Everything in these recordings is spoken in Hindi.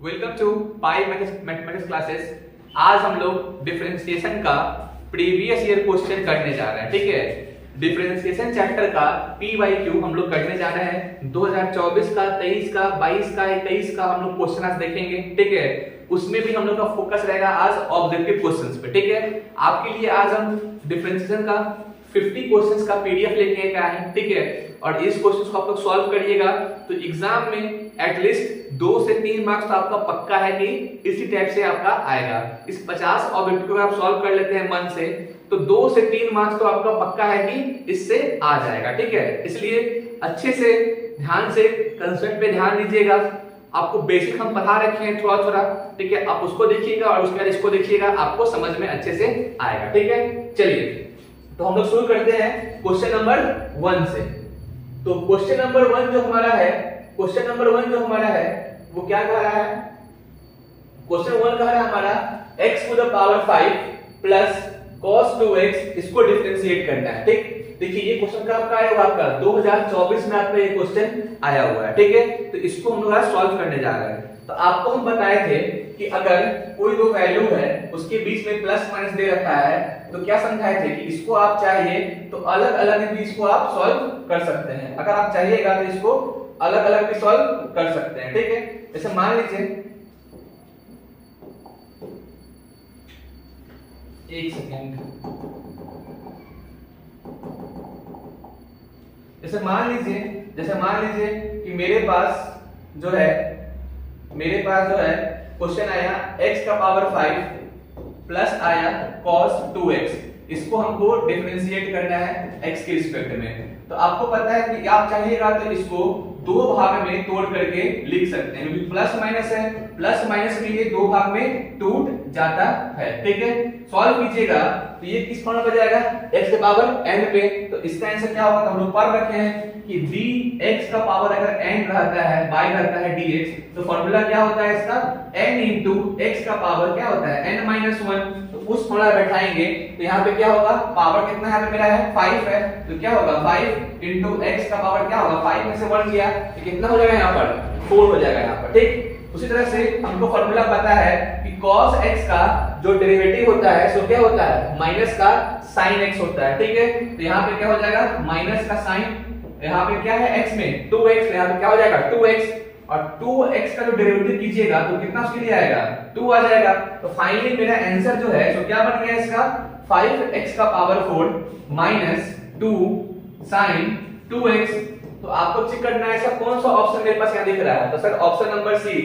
Welcome to pi mathematics classes. आज हम लोग डिफरेंशिएशन का प्रीवियस ईयर क्वेश्चन करने जा रहे हैं। ठीक है, डिफरेंशिएशन चैप्टर का PYQ हम लोग करने जा रहे हैं। 2024 का, 23 का, 22 का, 21 का हम लोग क्वेश्चन आज देखेंगे। ठीक है, उसमें भी हम लोग का फोकस रहेगा आज ऑब्जेक्टिव क्वेश्चंस पे। ठीक है, आपके लिए आज हम डिफरेंशिएशन का 50 क्वेश्चंस का PDF लेके आए हैं। ठीक है, और इस क्वेश्चंस को आप लोग सॉल्व करिएगा तो एग्जाम में एटलीस्ट 2 से 3 मार्क्स तो आपका पक्का है कि इसी टाइप से आपका आएगा। इस 50 ऑब्जेक्टिव को आप सॉल्व कर लेते हैं मन से तो 2 से 3 मार्क्स तो आपका पक्का है कि इससे आ जाएगा। ठीक है, इसलिए अच्छे से ध्यान से कंसेप्ट पे ध्यान दीजिएगा। आपको बेसिक हम पढ़ा रखे हैं थोड़ा थोड़ा। ठीक है, आप उसको देखिएगा और उसके बाद इसको देखिएगा, आपको समझ में अच्छे से आएगा। ठीक है, चलिए तो हम लोग शुरू करते हैं क्वेश्चन नंबर 1 से। तो क्वेश्चन नंबर 1 जो हमारा है वो क्या कह रहा है? क्वेश्चन 1 कह रहा है हमारा x to the power 5 plus cos 2x, इसको डिफरेंशिएट करना है। ठीक, देखिए ये क्वेश्चन का आपका आया हुआ, आपका 2024 में आपका ये क्वेश्चन आया हुआ है। ठीक है, तो इसको हम लोग आज सॉल्व करने जा रहे हैं। तो आपको हम बताए थे कि अगर कोई दो वैल्यू है उसके बीच में प्लस माइनस दे रखा है तो क्या समझाए थे कि इसको आप चाहिए तो अलग अलग भी इसको आप सॉल्व कर सकते हैं। अगर आप चाहिएगा तो इसको अलग अलग भी सॉल्व कर सकते हैं। ठीक है, जैसे मान लीजिए, एक सेकेंड, जैसे मान लीजिए कि मेरे पास जो है क्वेश्चन आया x का पावर 5 प्लस आया cos 2x, इसको हमको डिफरेंशिएट करना है x के रिस्पेक्ट में। तो आपको पता है कि आप चाहिएगा तो इसको दो भाग में तोड़ करके लिख सकते हैं, क्योंकि प्लस माइनस है, प्लस माइनस के लिए दो भाग में टूट जाता है। ठीक है, सॉल्व कीजिएगा तो ये किस फॉर्म में जाएगा? x के पावर n पे। तो इसका आंसर क्या होगा? हम लोग पढ़ रखे हैं कि dx का पावर अगर n रहता है, बाई रहता है dx, तो फॉर्मूला क्या होता है इसका? n into x का पावर क्या होता है? n-1। तो उस फॉर्मूला बैठाएंगे तो यहाँ पे क्या होगा? पावर कितना यहाँ पे मेरा है? 5 है, तो क्या होगा? 5 into x का पावर क्या होगा? 5 में से 1 गया तो कितना हो जाएगा यहाँ पर? 4 हो जाएगा यहाँ पर। ठीक, उसी तरह से हमको फॉर्मूला पता है कि cos x का जो डेरिवेटिव होता है सो क्या होता है? माइनस का sin x होता है। ठीक है, तो यहाँ पे क्या हो जाएगा? माइनस का sin, यहाँ पे क्या है x में 2x, यहाँ पे क्या हो जाएगा? 2x, और 2x का जो डेरिवेटिव कीजिएगा तो कितना उसके लिए आएगा? 2 आ जाएगा। तो फाइनली मेरा आंसर जो है तो क्या बन गया इसका? 5x का पावर 4 माइनस 2 sin 2x। तो आपको चेक करना है ऐसा कौन सा ऑप्शन मेरे पास यहाँ दिख रहा है? तो सर ऑप्शन नंबर सी।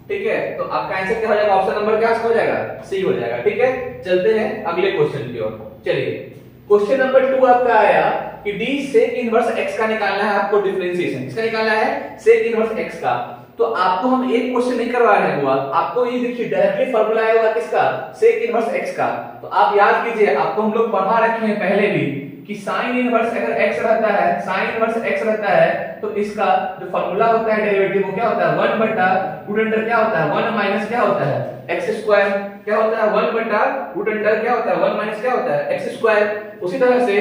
ठीक है, तो आपका आंसर क्या हो जाएगा? ऑप्शन नंबर क्या हो जाएगा? सी हो जाएगा। ठीक है, चलते हैं अगले क्वेश्चन की ओर। चलिए, क्वेश्चन नंबर 2 आपका आया कि d sec इनवर्स x का निकालना है आपको। डिफरेंशिएशन किसका निकालना है? sec इनवर्स x का। तो आपको हम एक क्वेश्चन नहीं करवा रहे हैं, आपको ये देखिए डायरेक्टली फार्मूला आया हुआ किसका? sec इनवर्स x का। तो आप याद कीजिए, आपको हम लोग पढ़ा रखे हैं पहले भी कि sin इनवर्स अगर x रहता है, sin इनवर्स x रहता है तो इसका जो फार्मूला होता है डेरिवेटिव वो क्या होता है? 1 बटा रूट अंडर क्या होता है? 1 माइनस क्या होता है? x square. क्या होता है? 1 बटा रूट अंडर क्या होता है? 1 माइनस क्या होता है? x square. उसी तरह से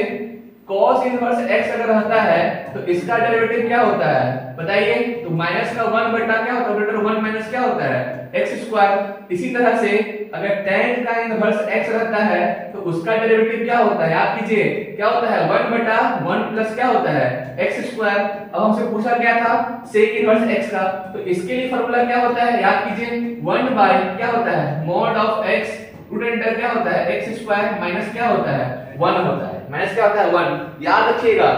cos इनवर्स x अगर रहता है तो इसका डेरिवेटिव क्या होता है बताइए? तो माइनस का 1 बटा क्या होता है? रूट अंडर 1 माइनस क्या होता है? x square. इसी तरह से अगर tan का इनवर्स x रहता है तो उसका डेरिवेटिव क्या होता है? आप कीजिए, क्या होता है? 1 बटा 1 प्लस क्या होता है? x square. अब हमसे पूछा गया था sec इनवर्स x का, तो इसके लिए फार्मूला क्या होता है? याद कीजिए, 1 बाय क्या होता है? Mod of x root under क्या होता है? x स्क्वायर माइनस क्या होता है? 1 होता है। माइनस क्या होता है? 1। याद रखिएगा,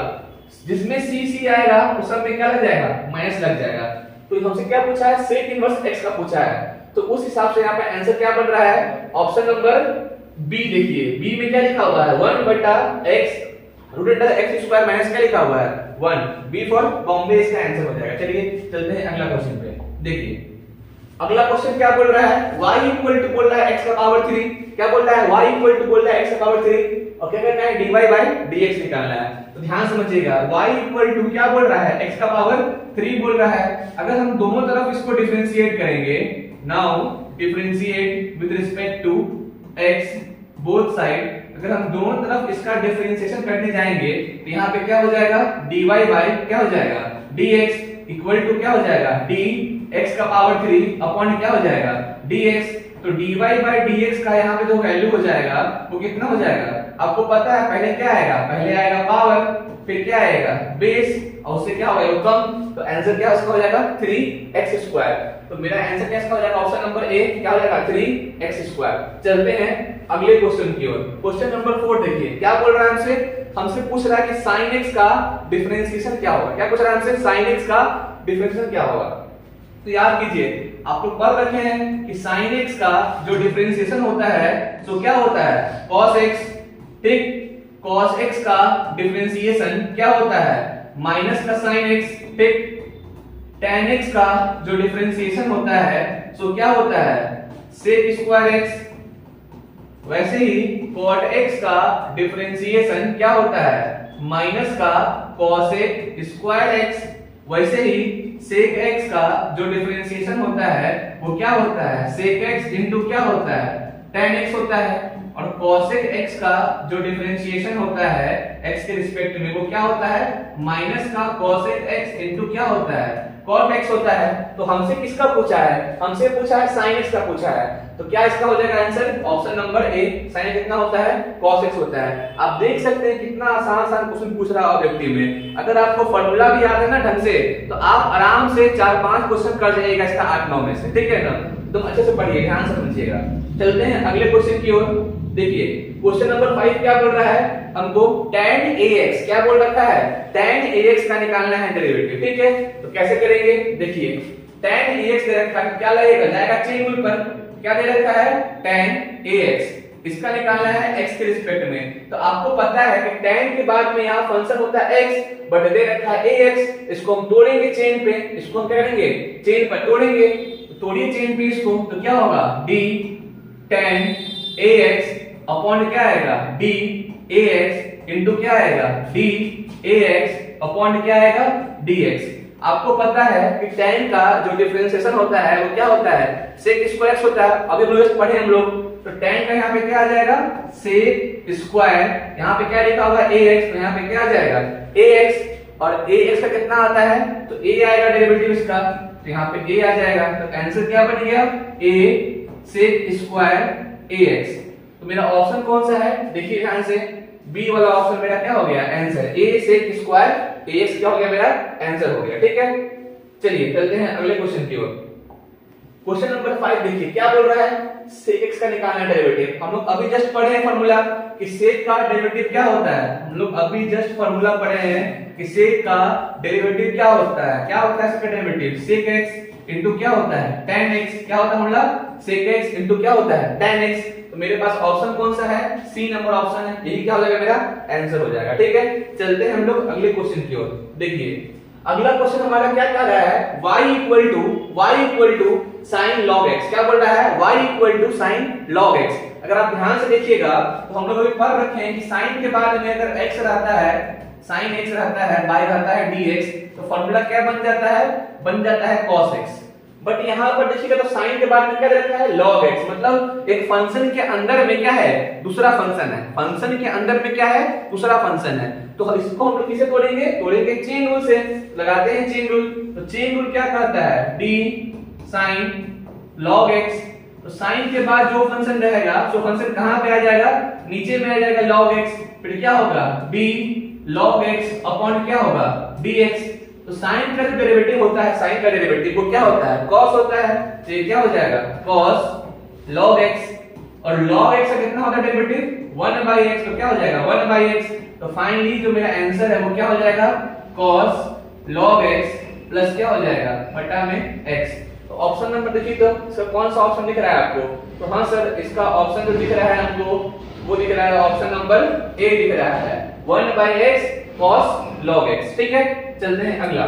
जिसमें c आएगा उस सब में क्या लग जाएगा? माइनस लग जाएगा। तो हमसे क्या पूछा है? sec इनवर्स x का पूछा है, तो उस हिसाब से यहाँ पे आंसर क्या बन रहा है? Option number b. देखिए बी में क्या लिखा हुआ है? 1 बटा x root under x square minus क्या लिखा हुआ है? 1। बी फॉर बॉम्बे इसका आंसर हो जाएगा। चलिए चलते हैं अगला क्वेश्चन पे। देखिए अगला क्वेश्चन क्या बोल रहा है? y इक्वल टू बोल रहा है x का पावर 3। क्या बोल रहा है? y इक्वल टू बोल रहा है x का पावर 3, और क्या करना है? dy बाय dx निकालना है। तो ध्यान समझिएगा, y इक्वल टू क्या बोल रहा है? x का पावर 3 बोल रहा है। अगर हम दोनों तरफ इसको डिफरेंशिएट करेंगे, now differentiate with respect to x both side, अगर हम दोनों तरफ इसका डिफरेंशिएशन करने जाएंगे तो यहाँ पे क्या हो जाएगा? dy बाय क्या हो जाएगा? dx इक्वल टू क्या हो जाएगा? d x का पावर 3 अपॉन क्या हो जाएगा dx। तो dy बाई dx का यहाँ पे जो वैल्यू हो जाएगा वो कितना हो जाएगा आपको पता है। पहले क्या आएगा, पहले आएगा पावर, फिर क्या आएगा बेस, और उससे क्या होगा कम। तो आंसर क्या उसका हो जाएगा 3x²। तो मेरा आंसर क्या हो जाएगा ऑप्शन नंबर ए क्या हो जाएगा 3x²। चलते हैं अगले क्वेश्चन की ओर। क्वेश्चन नंबर 4 देखिए क्या बोल रहा है हमसे पूछ रहा है कि sin x का डिफरेंशिएशन क्या होगा। क्या पूछ रहा है हमसे sin x का डिफरेंशिएशन क्या होगा। तो याद कीजिए आप लोग पढ़ रखे हैं कि sin x का जो डिफरेंशिएशन होता है तो क्या होता है cos x। ठीक, cos x का डिफरेंशिएशन क्या होता है माइनस का sin x। ठीक, tan x का जो डिफरेंशिएशन होता है तो क्या होता है sec² x। वैसे ही cot x का डिफरेंशिएशन क्या होता है माइनस का cosec² x। वैसे ही sec x का जो डिफरेंशिएशन होता है वो क्या होता है sec x इंटू क्या होता है tan x होता है। और cosec x का जो डिफरेंशिएशन होता है x के रिस्पेक्ट में वो क्या होता है माइनस का cosec x इंटू क्या होता है cot x होता है। तो हमसे किसका पूछा है, हमसे पूछा है sin x का पूछा है। तो क्या इसका हो जाएगा answer option number A sin x कितना होता है cos x होता है। आप देख सकते हैं कितना आसान आसान क्वेश्चन पूछ रहा है ऑब्जेक्टिव में। अगर आपको फार्मूला भी याद है ना ढंग से तो आप आराम से 4-5 क्वेश्चन कर जाइएगा इसका 8-9 में से। ठीक है ना, तुम अच्छे से पढ़िए, ध्यान से समझिएगा। चलते हैं अगले क्वेश्चन की ओर। देखिए क्वेश्चन नंबर 5 क्या बोल रहा है हमको tan ax क्या बोल रखा है tan ax का निकालना है डेरिवेटिव। ठीक है, तो कैसे करेंगे देखिए tan ax दे रखा है, क्या लगेगा जाएगा चेन रूल पर। क्या दे रखा है tan ax, इसका निकालना है x के रिस्पेक्ट में। तो आपको पता है कि tan के बाद में यहाँ फंक्शन होता है x बट दे रखा है ax। इसको हम तोड़ेंगे चेन पे, इसको हम क्या करेंगे चेन पर तोड़ेंगे। तोड़िए चेन पे इसको, तो क्या होगा d tan ax अपॉन क्या आएगा d ax इंटू क्या आएगा d ax अपॉन क्या आएगा dx। आपको पता है कि tan का जो डिफरेंशिएशन होता है वो क्या होता है sec² x होता है। अभी हम लोग पढ़े हम लोग, तो tan का यहाँ पे क्या आ जाएगा sec²। यहाँ पे क्या लिखा होगा ax, तो यहाँ पे क्या आ जाएगा ax। और ax का कितना आता है तो a आएगा डेरिवेटिव इसका, तो यहाँ पे a आ जाएगा। तो आंसर क्या बन गया a sec² ax। तो मेरा ऑप्शन कौन सा है देखिए ध्यान से, बी वाला ऑप्शन मेरा क्या हो गया आंसर a sec² ax क्या हो गया मेरा आंसर हो गया। ठीक है, चलिए चलते हैं अगले क्वेश्चन की ओर। क्वेश्चन नंबर 5 देखिए क्या बोल रहा है sec x का निकालना डेरिवेटिव। हम लोग अभी जस्ट पढ़े हैं फार्मूला कि sec का डेरिवेटिव क्या होता है। हम लोग अभी जस्ट फार्मूला पढ़े हैं कि sec का डेरिवेटिव क्या होता है। क्या होता है इसका डेरिवेटिव sec x इंटू क्या होता है tan x। क्या होता है फार्मूला sec x इंटू क्या होता है tan x। तो मेरे पास ऑप्शन कौन सा है सी नंबर ऑप्शन है, यही क्या हो जाएगा मेरा आंसर हो जाएगा। ठीक है, चलते हैं हम लोग अगले क्वेश्चन की ओर। देखिए अगला क्वेश्चन हमारा क्या कह रहा है y equal to sin log x। क्या बोल रहा है y equal to sin log x। अगर आप ध्यान से देखिएगा तो हम लोग अभी पढ़ रखे हैं कि sin के बाद में अगर x रहता है sin x रहता है y रहता है dx, तो फार्मूला क्या बन जाता है cos x। बट यहाँ पर देखिएगा तो साइन के बाद में क्या रखा है log x, मतलब एक फंक्शन के अंदर में क्या है दूसरा फंक्शन है। फंक्शन के अंदर में क्या है दूसरा फंक्शन है। तो इसको हम लोग किसे तोड़ेंगे चेन रूल से। लगाते हैं चेन रूल। तो चेन रूल क्या कहता है d sin log x। तो साइन के बाद जो फंक्शन रहेगा तो फंक्शन कहां पे आ जाएगा नीचे में आ जाएगा log x। फिर क्या होगा d log x अपॉन क्या होगा dx। तो साइन का जो डेरिवेटिव होता है साइन का डेरिवेटिव वो क्या होता है cos होता है। तो ये क्या हो जाएगा cos log x। और log x का कितना होता है डेरिवेटिव 1/x। तो क्या हो जाएगा 1/x। तो फाइनली जो मेरा आंसर है वो क्या हो जाएगा cos log x प्लस क्या हो जाएगा बटा में x। तो ऑप्शन नंबर देखिए तो इसका कौन सा ऑप्शन दिख रहा है आपको। तो हाँ सर इसका ऑप्शन जो दिख रहा है हमको वो दिख रहा है ऑप्शन नंबर ए दिख रहा है 1/x cos log x। ठीक है, चलते हैं अगला।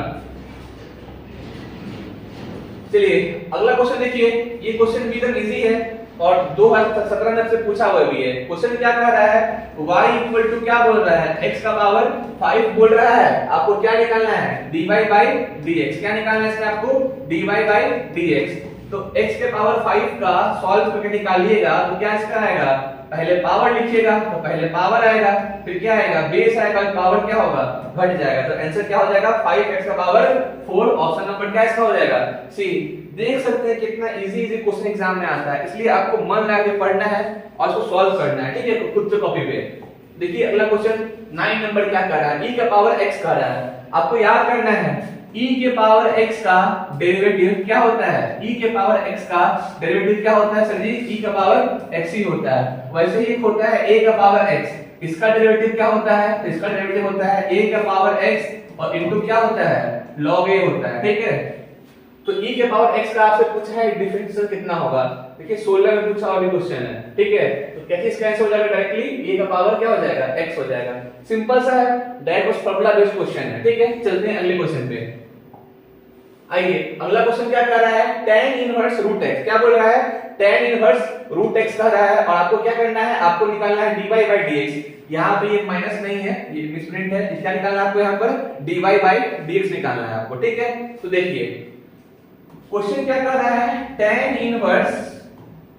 चलिए अगला क्वेश्चन देखिए, ये क्वेश्चन भी एकदम इजी है और 2017 में से पूछा हुआ भी है। क्वेश्चन क्या कह रहा है y इक्वल टू क्या बोल रहा है x का पावर 5 बोल रहा है। आपको क्या निकालना है dy by dx। क्या निकालना है इसमें आपको dy by dx। तो x के पावर 5 का सॉल्व करके निकालिएगा तो क्या इसका आएगा, पहले पावर लिखिएगा तो पहले पावर आएगा, फिर क्या आएगा बेस आएगा, पावर क्या होगा घट जाएगा, तो आंसर क्या हो जाएगा 5x का पावर 4। ऑप्शन नंबर क्या इसका हो जाएगा सी। देख सकते हैं कितना इजी क्वेश्चन एग्जाम में आता है, इसलिए आपको मन लगा के पढ़ना है और इसको सॉल्व करना है, ठीक है, खुद से कॉपी पे। देखिए अगला क्वेश्चन 9 नंबर क्या कर रहा है, e का पावर x कर रहा है। आपको याद करना है e के पावर x का डेरिवेटिव क्या होता है, e के पावर x का डेरिवेटिव क्या होता है सर जी, e का पावर x ही होता है। वैसे ही एक होता है a का पावर x, इसका डेरिवेटिव क्या होता है, तो इसका डेरिवेटिव होता है a का पावर x और इनटू क्या होता है log a होता है, ठीक है। तो e के पावर x का आपसे पूछा है डिफरेंशियल कितना होगा, देखिए 16 में पूछा और भी क्वेश्चन है, ठीक है। तो क्या चीज कैंसिल हो जाएगा डायरेक्टली, e का पावर क्या हो जाएगा x हो जाएगा। सिंपल सा है, डायरेक्ट फॉर्मूला बेस्ड क्वेश्चन है, ठीक है। चलते हैं अगले क्वेश्चन पे। आइए अगला क्वेश्चन क्या कर रहा है, tan इनवर्स रूट x, क्या बोल रहा है tan इनवर्स रूट x कह रहा है, और आपको क्या करना है, आपको निकालना है dy by dx। यहाँ पे ये माइनस नहीं है, ये मिसप्रिंट है, क्या निकालना है आपको, यहाँ पर dy by dx निकालना है आपको, ठीक है। तो देखिए क्वेश्चन क्या कर रहा है, tan इनवर्स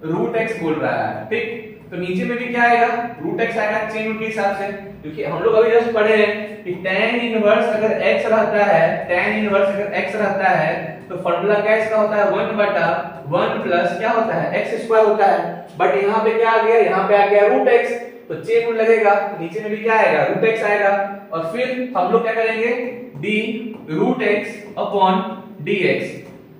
रूट x बोल रहा है, ठीक। तो नीचे में भी क्या आएगा रूट x आएगा चेन रूल के हिसाब से, क्योंकि हम लोग अभी जस्ट पढ़े हैं कि tan इनवर्स अगर x रहता है, tan इनवर्स अगर x रहता है तो फार्मूला क्या इसका होता है 1/1 प्लस क्या होता है x स्क्वायर होता है। बट यहाँ पे क्या आ गया, यहाँ पे आ गया रूट x, तो चेन रूल लगेगा, नीचे में भी क्या आएगा रूट x आएगा, और फिर हम लोग क्या करेंगे d root x upon dx।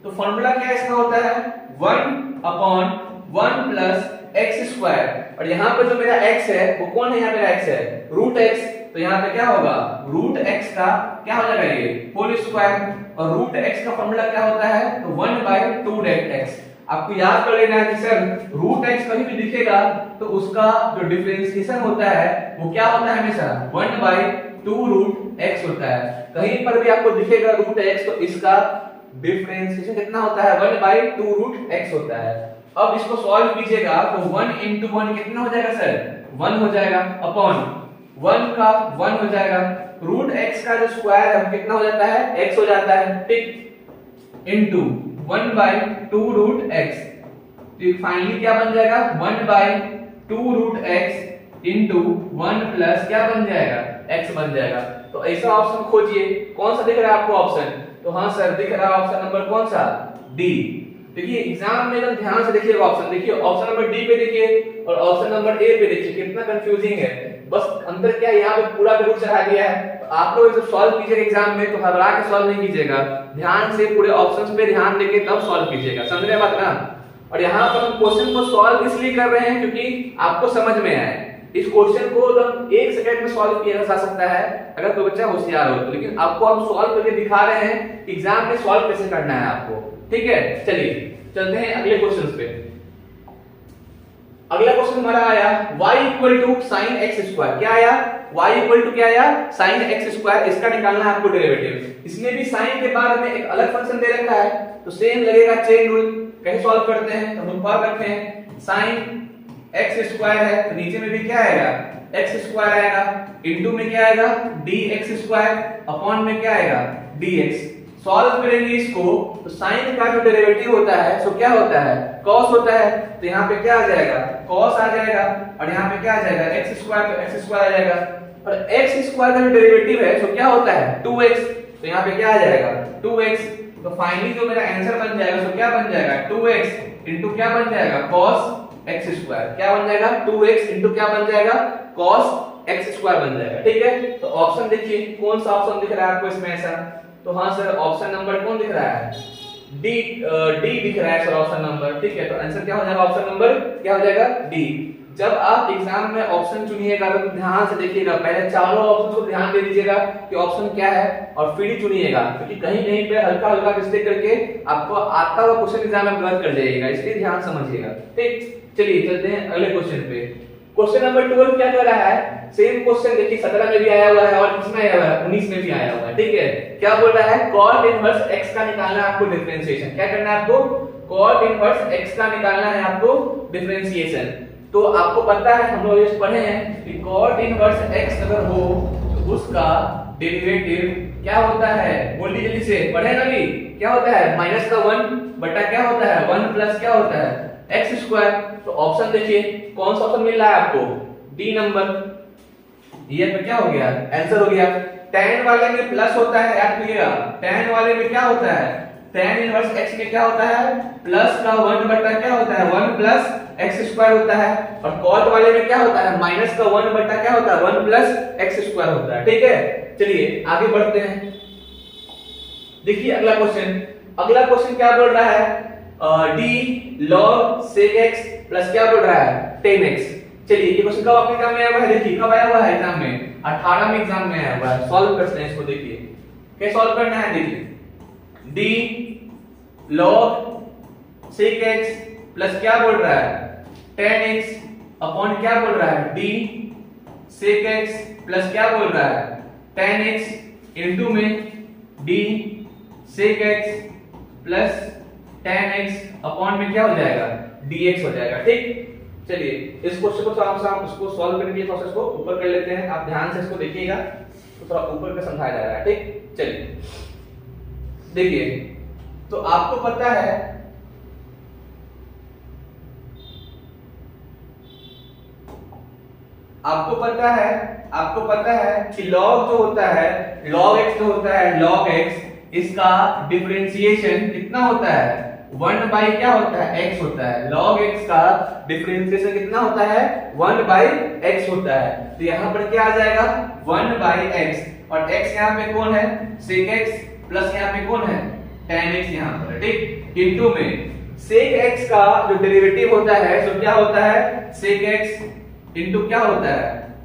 तो फार्मूला क्या इसका होता है 1/1 प्लस x स्क्वायर, और यहाँ पे जो मेरा x है वो कौन है, यहाँ मेरा x है रूट x, तो यहाँ पे क्या होगा रूट x का क्या हो जाएगा ये होल स्क्वायर, और रूट x का फार्मूला क्या होता है तो 1/2 डेल्टा x। आपको याद कर लेना है कि सर रूट x कहीं भी दिखेगा तो उसका जो डिफरेंशिएशन होता है वो क्या होता है हमेशा 1/2 रूट x होता है। कहीं पर भी आपको दिखेगा रूट x तो इसका डिफरेंशिएशन कितना होता है 1/2 रूट x होता है। अब इसको सॉल्व कीजिएगा तो 1 into 1 कितना हो जाएगा सर 1 हो जाएगा, अपॉन 1 का 1 हो जाएगा, रूट x का जो स्क्वायर है वो कितना हो जाता है x हो जाता है, ठीक, इनटू 1/2 रूट x। तो फाइनली क्या बन जाएगा 1/2 रूट x इनटू 1 प्लस क्या बन जाएगा x बन जाएगा। तो ऐसा ऑप्शन खोजिए, कौन सा दिख रहा है आपको ऑप्शन, तो हाँ सर दिख रहा है ऑप्शन नंबर कौन सा डी। देखिए एग्जाम में एकदम ध्यान से देखिएगा ऑप्शन, देखिए ऑप्शन नंबर डी पे देखिए और ऑप्शन नंबर ए पे देखिए, कितना कंफ्यूजिंग है। बस अंदर क्या यहाँ पे पूरा रूट चढ़ा दिया है, तो आप लोग जब सॉल्व कीजिएगा एग्जाम में तो घबरा के सॉल्व नहीं कीजिएगा, ध्यान से पूरे ऑप्शंस पे ध्यान देके तब सॉल्व कीजिएगा, समझ रहे बात ना। और यहाँ पर हम क्वेश्चन को सॉल्व इसलिए कर रहे हैं क्योंकि आपको समझ में आए। इस क्वेश्चन को एकदम 1 सेकंड में सॉल्व किया जा सकता है अगर कोई बच्चा होशियार हो तो, लेकिन आपको हम सॉल्व करके दिखा रहे हैं एग्जाम में सॉल्व कैसे करना है आपको, ठीक है। चलिए चलते हैं अगले क्वेश्चन पे। अगला क्वेश्चन हमारा आया y equal to sine x square, क्या आया y इक्वल टू क्या आया साइन एक्स स्क्वायर, इसका निकालना है आपको डेरिवेटिव। इसमें भी साइन के बाद में एक अलग फंक्शन दे रखा है तो सेम लगेगा चेन रूल, कैसे सॉल्व करते हैं तो हम पर रखते हैं साइन एक्स स्क्वायर है तो नीचे में भी क्या आएगा एक्स स्क्वायर आएगा, इनटू में क्या आएगा dx स्क्वायर, अपॉन में क्या आएगा dx। सॉल्व करेंगे इसको तो साइन का जो डेरिवेटिव होता है सो क्या होता है cos होता है, तो यहाँ पे क्या आ जाएगा cos आ जाएगा, और यहाँ पे क्या आ जाएगा x स्क्वायर, तो x स्क्वायर आ जाएगा, और x स्क्वायर का जो डेरिवेटिव है सो क्या होता है 2x, तो यहाँ पे क्या आ जाएगा 2x। तो फाइनली जो मेरा आंसर बन जाएगा सो क्या बन जाएगा 2x इनटू क्या बन जाएगा cos x स्क्वायर, क्या बन जाएगा 2x इनटू क्या बन जाएगा cos x स्क्वायर बन जाएगा, ठीक है। तो ऑप्शन देखिए कौन सा ऑप्शन दिख रहा है आपको इसमें ऐसा, तो हाँ सर ऑप्शन नंबर कौन दिख रहा है डी दिख रहा है सर ऑप्शन नंबर, ठीक है। तो आंसर क्या हो जाएगा ऑप्शन नंबर क्या हो जाएगा डी। जब आप एग्जाम में ऑप्शन चुनिएगा तो ध्यान से देखिएगा, पहले चारों ऑप्शन को ध्यान दे दीजिएगा कि ऑप्शन क्या है और फिर ही चुनिएगा, क्योंकि कहीं कहीं पे हल्का हल्का मिस्टेक करके आपको आता हुआ क्वेश्चन एग्जाम में गलत कर जाइएगा, इसलिए ध्यान समझिएगा, ठीक। चलिए चलते हैं अगले क्वेश्चन पे। क्वेश्चन नंबर 12 क्या कर रहा है, सेम क्वेश्चन देखिए 17 में भी आया हुआ है और किसमें आया हुआ है 19 में भी आया हुआ है, ठीक है। क्या बोल रहा है cot इनवर्स x का निकालना है आपको डिफरेंशिएशन, क्या करना है आपको cot इनवर्स x का निकालना है आपको डिफरेंशिएशन। तो आपको पता है हम लोग ये पढ़े हैं कि cot इनवर्स x अगर हो तो उसका डेरिवेटिव क्या होता है, बोलिए जल्दी से, पढ़े ना भी, क्या होता है माइनस का 1 बटा क्या होता है 1 प्लस क्या होता है एक्स स्क्वायर। तो ऑप्शन देखिए कौन सा ऑप्शन मिल रहा है आपको, डी नंबर। ये पे क्या हो गया, आंसर हो गया। tan वाले में प्लस होता है, याद कीजिएगा tan वाले में क्या होता है, tan इनवर्स x में क्या होता है प्लस का 1 बटा क्या होता है 1 प्लस एक्स स्क्वायर होता है, और cot वाले में क्या होता है माइनस का 1 बटा क्या होता है 1 प्लस एक्स स्क्वायर होता है। ठीक है, चलिए आगे बढ़ते हैं। देखिए अगला क्वेश्चन क्या बोल रहा है, d log sec x plus क्या बोल रहा है 10x। चलिए ये क्वेश्चन कब आपके एग्जाम में आया हुआ है, देखिए कब आया हुआ है एग्जाम में 18 में एग्जाम में आया हुआ है। सॉल्व करते हैं इसको, देखिए कैसे सॉल्व करना है। देखिए d log sec x plus क्या बोल रहा है 10x अपॉन क्या बोल रहा है d sec x प्लस क्या बोल रहा है 10x इनटू में d sec x plus 10x upon में क्या हो जाएगा dx हो जाएगा। ठीक, चलिए इस क्वेश्चन को थोड़ा सा इसको सॉल्व करने के प्रोसेस को ऊपर कर लेते हैं। आप ध्यान से इसको देखिएगा तो थोड़ा ऊपर का समझाया जा रहा है। ठीक, चलिए देखिए तो आपको पता है कि log जो होता है log x जो होता है log x, इसका डिफरेंशिएशन कितना होता है 1 बाई क्या होता है x होता है। log x का डिफरेंशिएशन कितना होता है 1 बाई x होता है। तो यहां पर क्या आ जाएगा 1 बाई x, और x यहां पे कौन है sec x प्लस यहां पे कौन है tan x यहां पर। ठीक, इनटू में sec x का जो डेरिवेटिव होता है तो क्या होता है sec x इनटू क्या होता है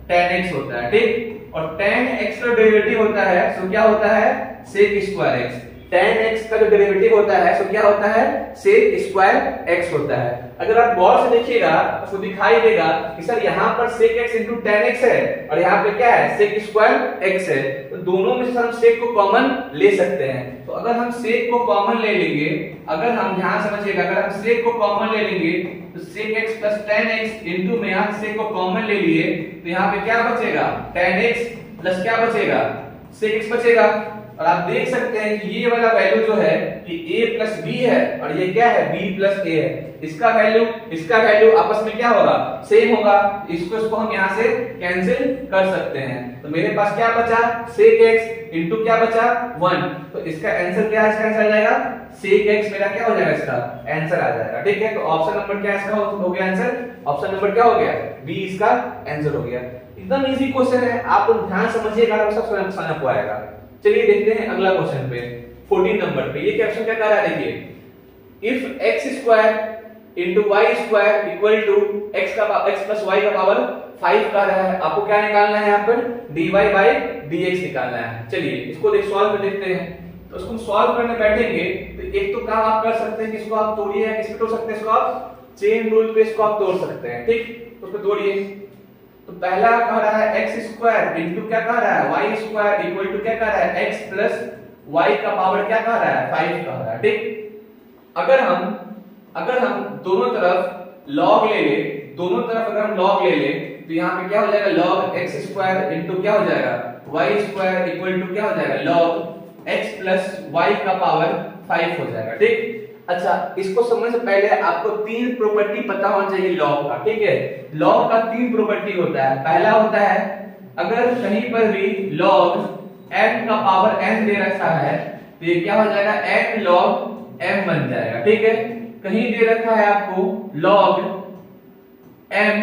tan x होता है। ठीक, और tan x का डेरिवेटिव होता है तो क्या होता है sec square x। tan x का जो डेरिवेटिव होता है तो क्या होता है sec स्क्वायर x होता है। अगर आप गौर से देखिएगा तो दिखाई देगा कि सर यहाँ पर sec x into tan x है और यहाँ पे क्या है sec स्क्वायर x है। तो दोनों में से हम sec को कॉमन ले सकते हैं। तो अगर हम sec को कॉमन ले लेंगे, अगर हम ध्यान समझिएगा, अगर हम sec को कॉमन ले लेंगे तो sec x plus tan x into में यहाँ sec को कॉमन ले लिए तो यहाँ पे क्या बचेगा tan x प्लस क्या बचेगा sec x बचेगा। और आप देख सकते हैं कि ये वाला वैल्यू जो है कि a प्लस b है और ये क्या है b प्लस a है। इसका वैल्यू आपस में क्या होगा सेम होगा। इसको हम यहाँ से कैंसिल कर सकते हैं। तो मेरे पास क्या बचा sec x इनटू क्या बचा 1। तो इसका आंसर क्या है, इसका आंसर आ जाएगा sec x मेरा क्या हो जाएगा इसका आंसर आ जाएगा। ठीक है, तो ऑप्शन नंबर क्या इसका हो गया आंसर, ऑप्शन नंबर क्या हो गया बी इसका आंसर हो गया। एकदम इजी क्वेश्चन है, आप ध्यान समझिएगा सब समझ को आएगा। चलिए देखते हैं अगला क्वेश्चन पे 14 नंबर पे। ये क्वेश्चन क्या कह रहा है, देखिए if x square into y square equal to x plus y का पावर 5 का रहा है। आपको क्या निकालना है यहाँ पर dy बाई dx निकालना है। चलिए इसको सॉल्व कर देखते हैं। तो इसको सॉल्व करने बैठेंगे तो एक तो काम आप कर सकते हैं कि इसको आप तोड़िए, या किस पे तोड़ सकते हैं, इसको आप चेन रूल पे इसको आप तोड़ सकते हैं। ठीक, तो उसको तोड़िए। तो पहला कह रहा है x स्क्वायर इनटू क्या कह रहा है y स्क्वायर इक्वल टू क्या कह रहा है x प्लस y का पावर क्या कह रहा है 5 कह रहा है। ठीक, अगर हम दोनों तरफ log ले ले, दोनों तरफ अगर हम log ले ले तो यहाँ पे क्या हो जाएगा log x स्क्वायर इनटू क्या हो जाएगा y स्क्वायर इक्वल टू क्या हो जाएगा log x प्लस y का पावर 5 हो जाएगा। ठीक, अच्छा इसको समझने से पहले आपको 3 प्रॉपर्टी पता होना चाहिए लॉग का। ठीक है, लॉग का 3 प्रॉपर्टी होता है। पहला होता है अगर कहीं पर भी log m का पावर n दे रखा है तो ये क्या हो जाएगा n log m बन जाएगा। ठीक है, कहीं दे रखा है आपको log m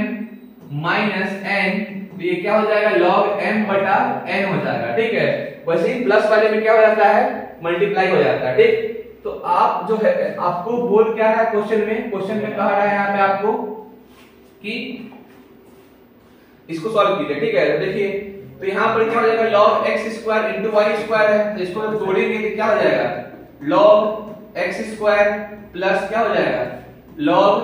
माइनस n तो ये क्या हो जाएगा log m बटा n हो जाएगा। ठीक है, वैसे ही प्लस वाले में क्या हो जाता है मल्टीप्लाई हो जाता है। ठीक, तो आप जो है आपको बोल क्या रहा है क्वेश्चन में कह रहा है यहाँ पे आपको कि इसको सॉल्व कीजिए। ठीक है, तो देखिए तो यहाँ पर क्या हो जाएगा log x square into y square है। तो इसको जब जोड़ेंगे तो क्या हो जाएगा log x स्क्वायर प्लस क्या हो जाएगा log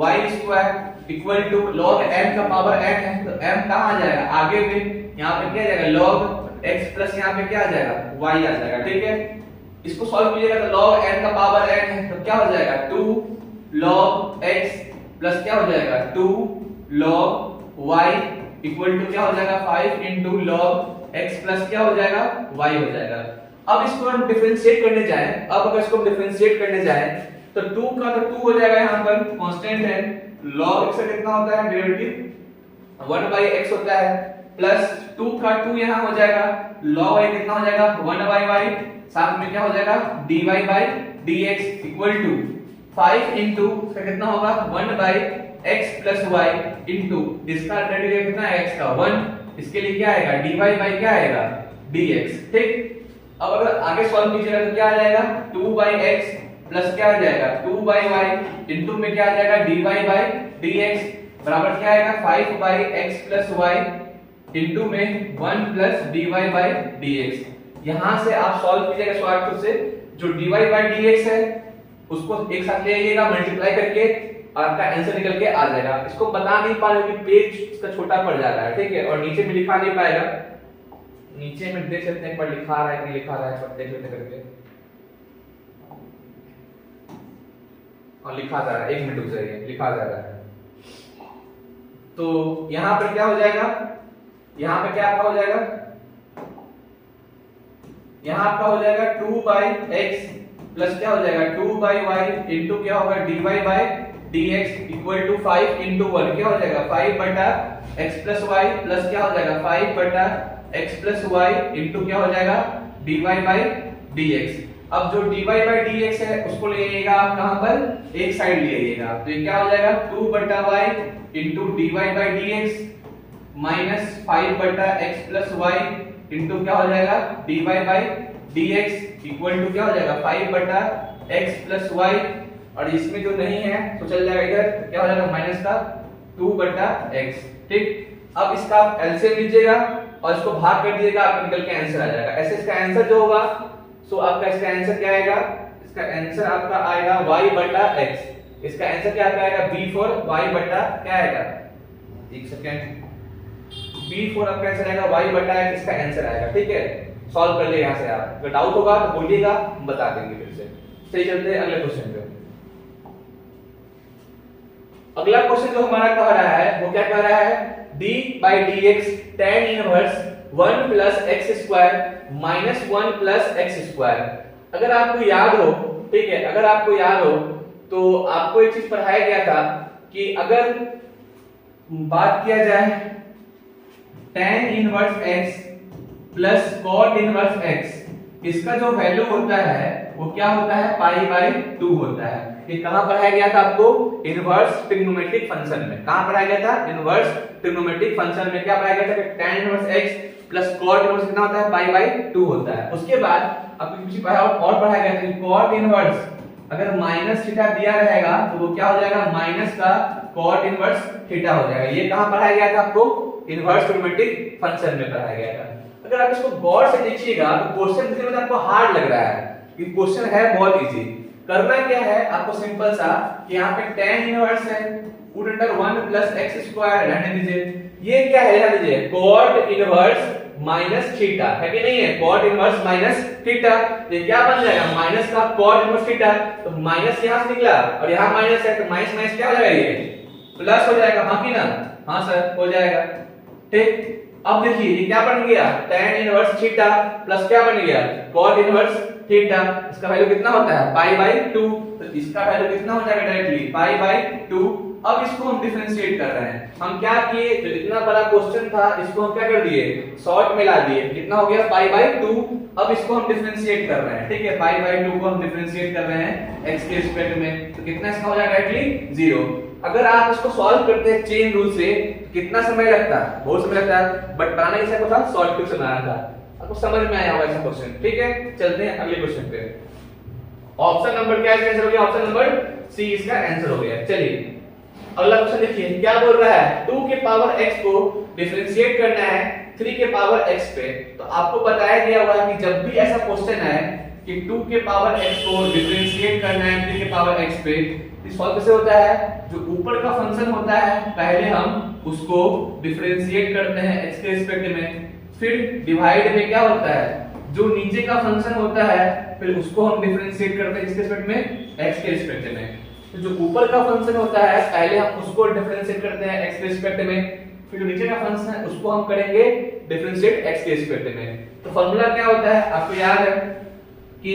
y square equal to log m का पावर n है तो m कहाँ आ जाएगा आगे में, यहाँ पे क्या आ जाएगा log x प्लस यहाँ पे क्या आ जाएगा y आ जाएगा। ठीक है, इसको सॉल्व कीजिएगा तो log n का पावर n है तो क्या हो जाएगा 2 log x प्लस क्या हो जाएगा 2 log y इक्वल टू क्या हो जाएगा 5 इनटू log x प्लस क्या हो जाएगा y हो जाएगा। अब इसको हम डिफरेंशिएट करने जाएं, अब अगर इसको डिफरेंशिएट करने जाएं तो 2 का तो 2 हो जाएगा, यहाँ पर कांस्टेंट है, log x का कितना होता है डेरिवेटिव 1/x होता है, प्लस 2 का 2 यहाँ हो जाएगा, log y कितना हो जाएगा 1/y, साथ में क्या हो जाएगा dy/dx इक्वल टू 5 इंटू इसका कितना होगा 1/x प्लस y इंटू इसका डेरिवेटिव कितना है x का 1, इसके लिए क्या आएगा dy क्या आएगा dx। ठीक, अब अगर आगे सॉल्व कीजिएगा तो क्या आ जाएगा 2/x प्लस क्या आ जाएगा 2/y इंटू में क्या आ जाएगा dy/dx बराबर क्या आएगा 5/x प्लस y इंटू में 1 प्लस dy/dx। यहां से आप सॉल्व कीजिएगा शॉर्टकट से, जो dy/dx है उसको एक साथ ले आइएगा मल्टीप्लाई करके, आपका आंसर निकल के आ जाएगा। इसको बता नहीं पा रहे कि पेज इसका छोटा पड़ जा रहा है, ठीक है, और नीचे में लिखा नहीं पाएगा, नीचे में देख सकते हैं एक बार लिखा रहा है कि लिखा रहा है, देख लेते करके, और लिखा जा रहा है, 1 मिनट रुक जाइए, लिखा जा रहा है। तो यहां पर क्या हो जाएगा, यहां पे क्या आपका हो जाएगा, यहां आपका हो जाएगा 2/x प्लस क्या हो जाएगा 2/y इंटू क्या होगा dy/dx इक्वल टू 5 इंटू 1 क्या हो जाएगा 5/x प्लस y प्लस क्या हो जाएगा 5/x प्लस y इंटू क्या हो जाएगा dy/dx। अब जो dy/dx है उसको ले आइएगा आप कहां पर, एक साइड ले आइएगा, तो ये क्या हो जाएगा 2/y into dy/dx minus 5/x plus y into क्या हो जाएगा dy/dx इक्वल टू क्या हो जाएगा 5/x प्लस y, और इसमें जो नहीं है तो चल जाएगा इधर, क्या हो जाएगा माइनस का 2/x। ठीक, अब इसका आप एलसीएम लीजिएगा और इसको भाग कर दीजिएगा, आपको निकल के आंसर आ जाएगा। ऐसे इसका आंसर जो होगा, सो आपका इसका आंसर क्या आएगा, इसका आंसर आपका आएगा y/x, इसका आंसर क्या आएगा b फॉर y बटा क्या आएगा, एक सेकंड, b फॉर आपका आंसर आएगा y/x, इसका आंसर आएगा। ठीक है, सॉल्व कर ले यहां से आप, अगर डाउट होगा तो बोलिएगा, हम बता देंगे फिर से। चलिए चलते हैं अगले क्वेश्चन पे। अगला क्वेश्चन जो हमारा कह रहा है वो क्या कह रहा है, d/dx tan inverse 1 plus x square minus 1 plus x square. अगर आपको याद हो, ठीक है, अगर आपको याद हो तो आपको एक चीज पढ़ाया गया था कि अगर बात किया जाए tan inverse x plus cot inverse x, इसका जो वैल्यू होता है वो क्या होता है π/2 होता है। ये कहां पढ़ाया गया था आपको, इनवर्स ट्रिग्नोमेट्रिक फंक्शन में। कहां पढ़ाया गया था, इनवर्स ट्रिग्नोमेट्रिक फंक्शन में। क्या पढ़ाया गया था कि tan inverse x plus cot inverse कितना होता है π/2 होता है। उसके बाद आपको कुछ पढ़ाया और पढ़ाया गया था कि cot इनवर्स अगर माइनस थीटा दिया रहेगा तो वो क्या हो जाएगा माइनस का cot इनवर्स थीटा हो जाएगा। ये कहां पढ़ाया गया था आपको, इनवर्स ट्रिग्नोमेट्रिक फंक्शन में पढ़ाया गया था। अगर आप इसको गौर से देखिएगा तो क्वेश्चन देखने में आपको हार्ड लग रहा है, ये क्वेश्चन है बहुत इजी। करना क्या है आपको, सिंपल सा कि यहाँ पे tan इनवर्स है, put under 1 plus x square रहने दीजिए। ये क्या है रहने दीजिए, cot इनवर्स माइनस थीटा है कि नहीं है, cot इनवर्स माइनस थीटा। ये क्या बन जाएगा माइनस का cot इनवर्स थीटा, तो माइनस यहाँ से निकला और यहाँ माइनस है, तो माइनस माइनस क्या हो जाएगा, ये प्लस हो जाएगा। हाँ कि ना, हाँ सर हो जाएगा। ठीक, अब देखिए ये क्या बन गया tan इनवर्स थीटा प्लस क्या बन गया cot इनवर्स थीटा। इसका वैल्यू कितना होता है π/2, तो इसका वैल्यू कितना हो जाएगा डायरेक्टली π/2। अब इसको हम डिफरेंशिएट कर रहे हैं। हम क्या किए, जो इतना बड़ा क्वेश्चन था इसको हम क्या कर दिए, शॉर्ट में ला दिए। कितना हो गया π/2। अब इसको हम डिफरेंशिएट कर रहे हैं, ठीक है, π/2 को हम डिफरेंशिएट कर रहे हैं x के रिस्पेक्ट में, तो कितना इसका हो जाएगा डायरेक्टली 0। अगर आप इसको सॉल्व करते हैं चेन रूल से कितना समय लगता है, बहुत समय लगता है, बट बनाना कैसा था, शॉर्टकट से बनाना था। आपको समझ में आया होगा ऐसा क्वेश्चन। ठीक है, चलते हैं अगले क्वेश्चन पे। ऑप्शन नंबर क्या है, आंसर हो गया ऑप्शन नंबर सी, इसका आंसर हो गया। चलिए अगला क्वेश्चन देखिए क्या बोल रहा है, 2 के पावर x को डिफरेंशिएट करना है 3 के पावर x पे। तो आपको बताया गया हुआ है कि जब भी ऐसा क्वेश्चन है कि 2 के पावर x को डिफरेंशिएट करना है 3 के पावर x पे, तो सॉल्व कैसे होता है, जो ऊपर का फंक्शन होता है पहले हम उसको डिफरेंशिएट करते हैं x के रिस्पेक्ट में, फिर डिवाइड में क्या होता है जो नीचे का फंक्शन होता है फिर उसको हम डिफरेंशिएट करते हैं किसके रिस्पेक्ट में, x के रिस्पेक्ट में। तो जो ऊपर का फंक्शन होता है पहले हम उसको डिफरेंशिएट करते हैं x के रिस्पेक्ट में, फिर जो नीचे का फंक्शन है उसको हम करेंगे डिफरेंशिएट x के रिस्पेक्ट में। तो फार्मूला क्या होता है आपको याद है, कि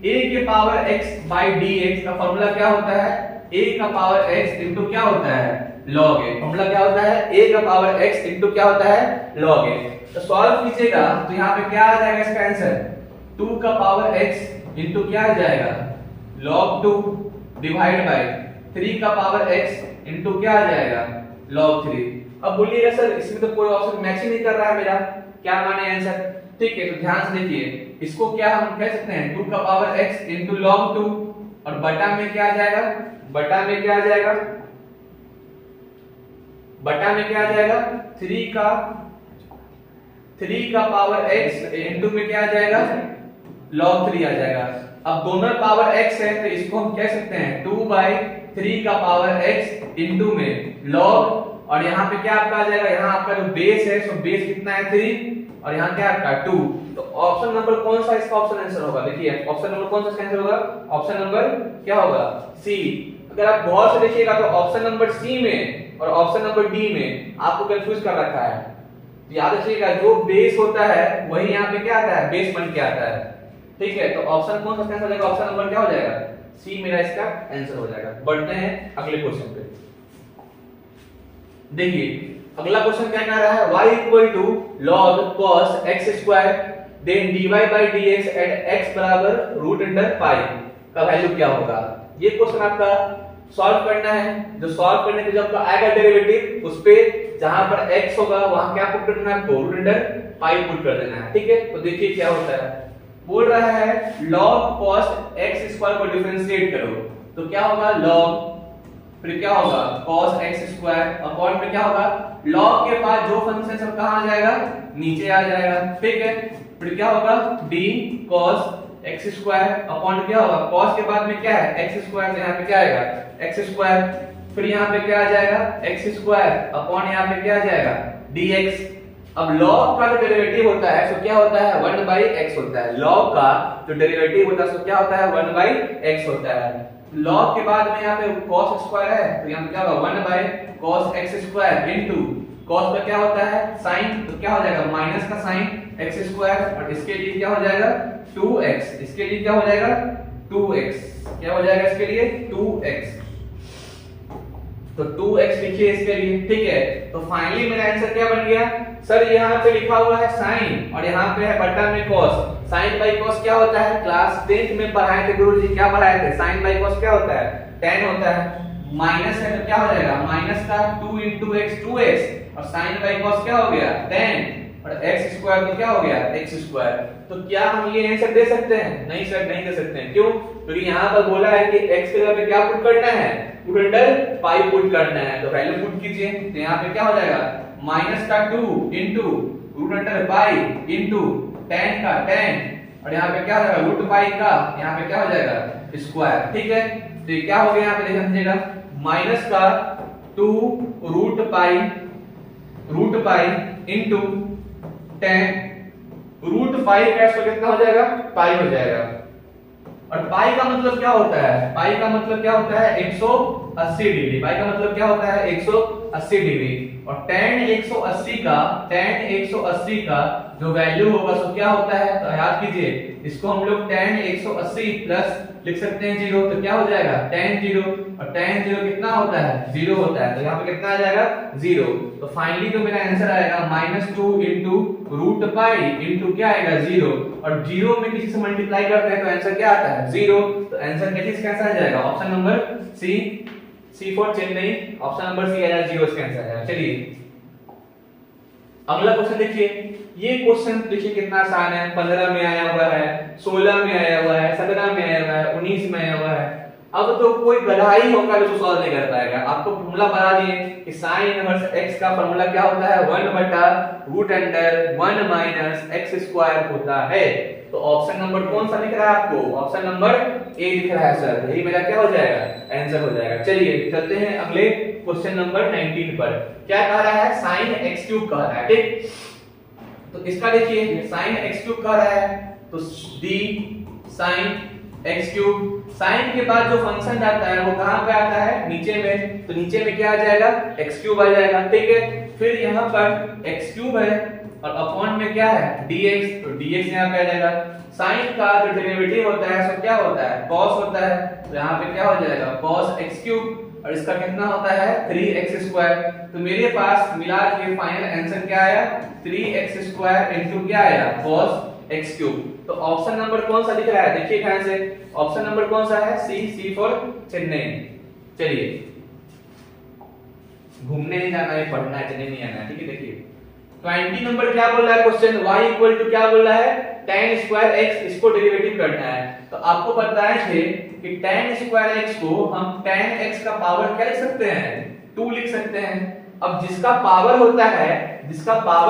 a के पावर x बाई dx का फॉर्मूला क्या होता है, a का पावर x इनटू क्या होता है log a। फॉर्मूला क्या होता है, a का पावर x इनटू क्या होता है log a। तो सॉल्व कीजिएगा तो यहाँ पे क्या आ जाएगा इसका आंसर, 2 का पावर x इनटू क्या आ जाएगा log 2 डिवाइड बाय 3 का पावर x इनटू क्या आ जाएगा log 3। अब बोलिएगा सर इसमें तो कोई ऑप्शन मैच ही नहीं कर रहा है मेरा, क्या माने आंसर। ठीक है, तो ध्यान से देखिए, इसको क्या हम कह सकते हैं 2 का पावर x इनटू log 2 और बटा में क्या आ जाएगा, बटा में क्या आ जाएगा, बटा में क्या आ जाएगा 3 का पावर x इनटू में क्या आ जाएगा log 3 आ जाएगा। अब दोनों पावर x है तो इसको हम कह सकते हैं 2 बाई 3 का पावर x इनटू में log, और यहाँ पे क्या आपका आ जाएगा, यहाँ आपका जो बेस है सो बेस कितना है 3 और यहाँ क्या आपका 2। तो ऑप्शन नंबर कौन सा इसका ऑप्शन आंसर होगा, देखिए ऑप्शन नंबर कौन सा इसका आंसर होगा, ऑप्शन नंबर क्या होगा सी। अगर आप गौर से देखिएगा तो ऑप्शन नंबर सी में और ऑप्शन नंबर डी में आपको कंफ्यूज कर रखा है। तो याद रखिएगा जो बेस होता है वही यहाँ पे क्या आता है, बेस बन के आता है। ठीक है, तो ऑप्शन कौन सा आंसर हो जाएगा, ऑप्शन नंबर क्या हो जाएगा सी मेरा इसका आंसर हो जाएगा। बढ़ते हैं अगले क्वेश्चन पे। देखिए अगला क्वेश्चन क्या कह रहा है, y equal to log cos x square then dy by dx at x बराबर रूट अंडर पाई का वैल्यू क्या होगा। ये क्वेश्चन आपका सॉल्व करना है। जो सॉल्व करने के जब आपका आएगा डेरिवेटिव उस पे जहां पर x होगा वहां क्या पुट करना है, आपको रूट अंडर पाई पुट कर देना है। ठीक है, तो देखिए क्या होता है, बोल रहा है log cos x स्क्वायर को डिफरेंशिएट करो तो क्या होगा log, फिर क्या होगा cos x स्क्वायर अपॉन में क्या होगा log के बाद जो फंक्शन सब कहां आ जाएगा, नीचे आ जाएगा। ठीक है, फिर क्या होगा d cos x square upon क्या होगा cos के बाद में क्या है x स्क्वायर, यहाँ पे क्या आएगा x स्क्वायर, फिर यहाँ पे क्या आ जाएगा x स्क्वायर अपॉन यहाँ पे क्या आ जाएगा dx। अब log का जो डेरिवेटिव होता है सो क्या होता है 1 बाई x होता है। log का जो डेरिवेटिव होता है सो क्या होता है 1 बाई x होता है। log के बाद में यहाँ पे cos स्क्वायर है तो यहाँ पे क्या होगा 1 by cos x square into cos का क्या होता है sin, तो क्या हो जाएगा माइनस का sin x स्क्वायर, और इसके लिए क्या हो जाएगा 2x, इसके लिए क्या हो जाएगा 2x, क्या हो जाएगा इसके लिए 2x, तो 2x लिखिए इसके लिए। ठीक है, तो फाइनली मेरा आंसर क्या बन गया सर, यहाँ पे लिखा हुआ है sin और यहाँ पे है बटा में cos। sin बाई cos क्या होता है, क्लास 10th में पढ़ाए थे गुरुजी, क्या पढ़ाए थे, sin बाई cos क्या होता है tan होता है, माइनस है तो क्या हो जाएगा माइनस का 2 into x 2x और sin बाई cos क्या हो गया tan और x स्क्वायर तो क्या हो गया x स्क्वायर। तो क्या हम ये आंसर दे सकते हैं, नहीं सर नहीं दे सकते हैं। क्यों, क्योंकि यहाँ पर बोला है कि x के जगह पे क्या पुट करना है रूट अंडर पाई पुट करना है, तो वैल्यू पुट कीजिए। तो यहाँ पे क्या हो जाएगा माइनस का 2 into root under pi into tan का tan और यहाँ पे क्या हो जाएगा रूट पाई का यहाँ पे क्या हो जाएगा स्क्वायर। ठीक है, तो ये क्या हो गया यहाँ पे देख समझिएगा माइनस का 2 root pi into tan root pi का कितना हो जाएगा पाई हो जाएगा। और पाई का मतलब क्या होता है, पाई का मतलब क्या होता है 180 डिग्री, पाई का मतलब क्या होता है 180 डिग्री। और tan 180 का जो वैल्यू होगा सो क्या होता है, तो याद कीजिए इसको हम लोग tan 180 प्लस लिख सकते हैं 0, तो क्या हो जाएगा tan 0 और tan 0 कितना होता है 0 होता है, तो यहाँ पे कितना आ जाएगा 0। तो फाइनली जो मेरा आंसर आएगा -2 इंटू रूट पाई इंटू क्या आएगा 0, और 0 में किसी से मल्टीप्लाई करते हैं तो आंसर क्या आता है 0। तो आंसर कैसे कैंसिल आ जाएगा, option number C for Chennai, option number c आया 0 इसका आंसर है। चलिए अगला क्वेश्चन देखिए, ये क्वेश्चन देखिए कितना आसान है, 15 में आया हुआ है, 16 में आया हुआ है, 17 में आया हुआ है, 19 में आया हुआ है। अब तो कोई गधा ही होगा जो सॉल्व नहीं कर पाएगा। आपको फॉर्मूला बता दिए कि sin इनवर्स x का फॉर्मूला क्या होता है 1 बटा root under 1 minus x square होता है। तो ऑप्शन नंबर कौन सा दिख रहा है आपको, ऑप्शन नंबर ए दिख रहा है सर, यही मेरा क्या हो जाएगा आंसर हो जाएगा। चलिए चलते हैं अगले क्वेश्चन नंबर 19 पर। क्या कह रहा है sin x³ कह रहा है, ठीक। तो इसका देखिए sin x³ कह रहा है तो d sin x³ sin के बाद जो फंक्शन आता है वो कहां पे आता है नीचे में, तो नीचे में क्या आ जाएगा x³ आ जाएगा, ठीक है। फिर यहाँ पर x³ है और अपॉन में क्या है dx, तो dx यहाँ पे आ जाएगा। साइन का जो डेरिवेटिव होता है सो क्या होता है, cos होता है। तो यहाँ पे क्या हो जाएगा cos x क्यूब, और इसका कितना होता है 3x स्क्वायर। तो मेरे पास मिला के फाइनल आंसर क्या आया 3x स्क्वायर इनटू क्या आया cos x क्यूब। तो ऑप्शन नंबर कौन सा दिख रहा है, देखिए ध्यान से, ऑप्शन नंबर कौन सा है, सी फॉर चेन्नई। चलिए घूमने नहीं जाना है, पढ़ना है, चेन्नई नहीं आना है, ठीक है। देखिए 20 नंबर क्या बोल रहा है क्वेश्चन, y इक्वल टू क्या बोल रहा है tan स्क्वायर x, इसको डेरिवेटिव करना है। तो आपको पता है कि tan स्क्वायर x को हम tan x का पावर क्या लिख सकते हैं 2 लिख सकते हैं। अब जिसका पावर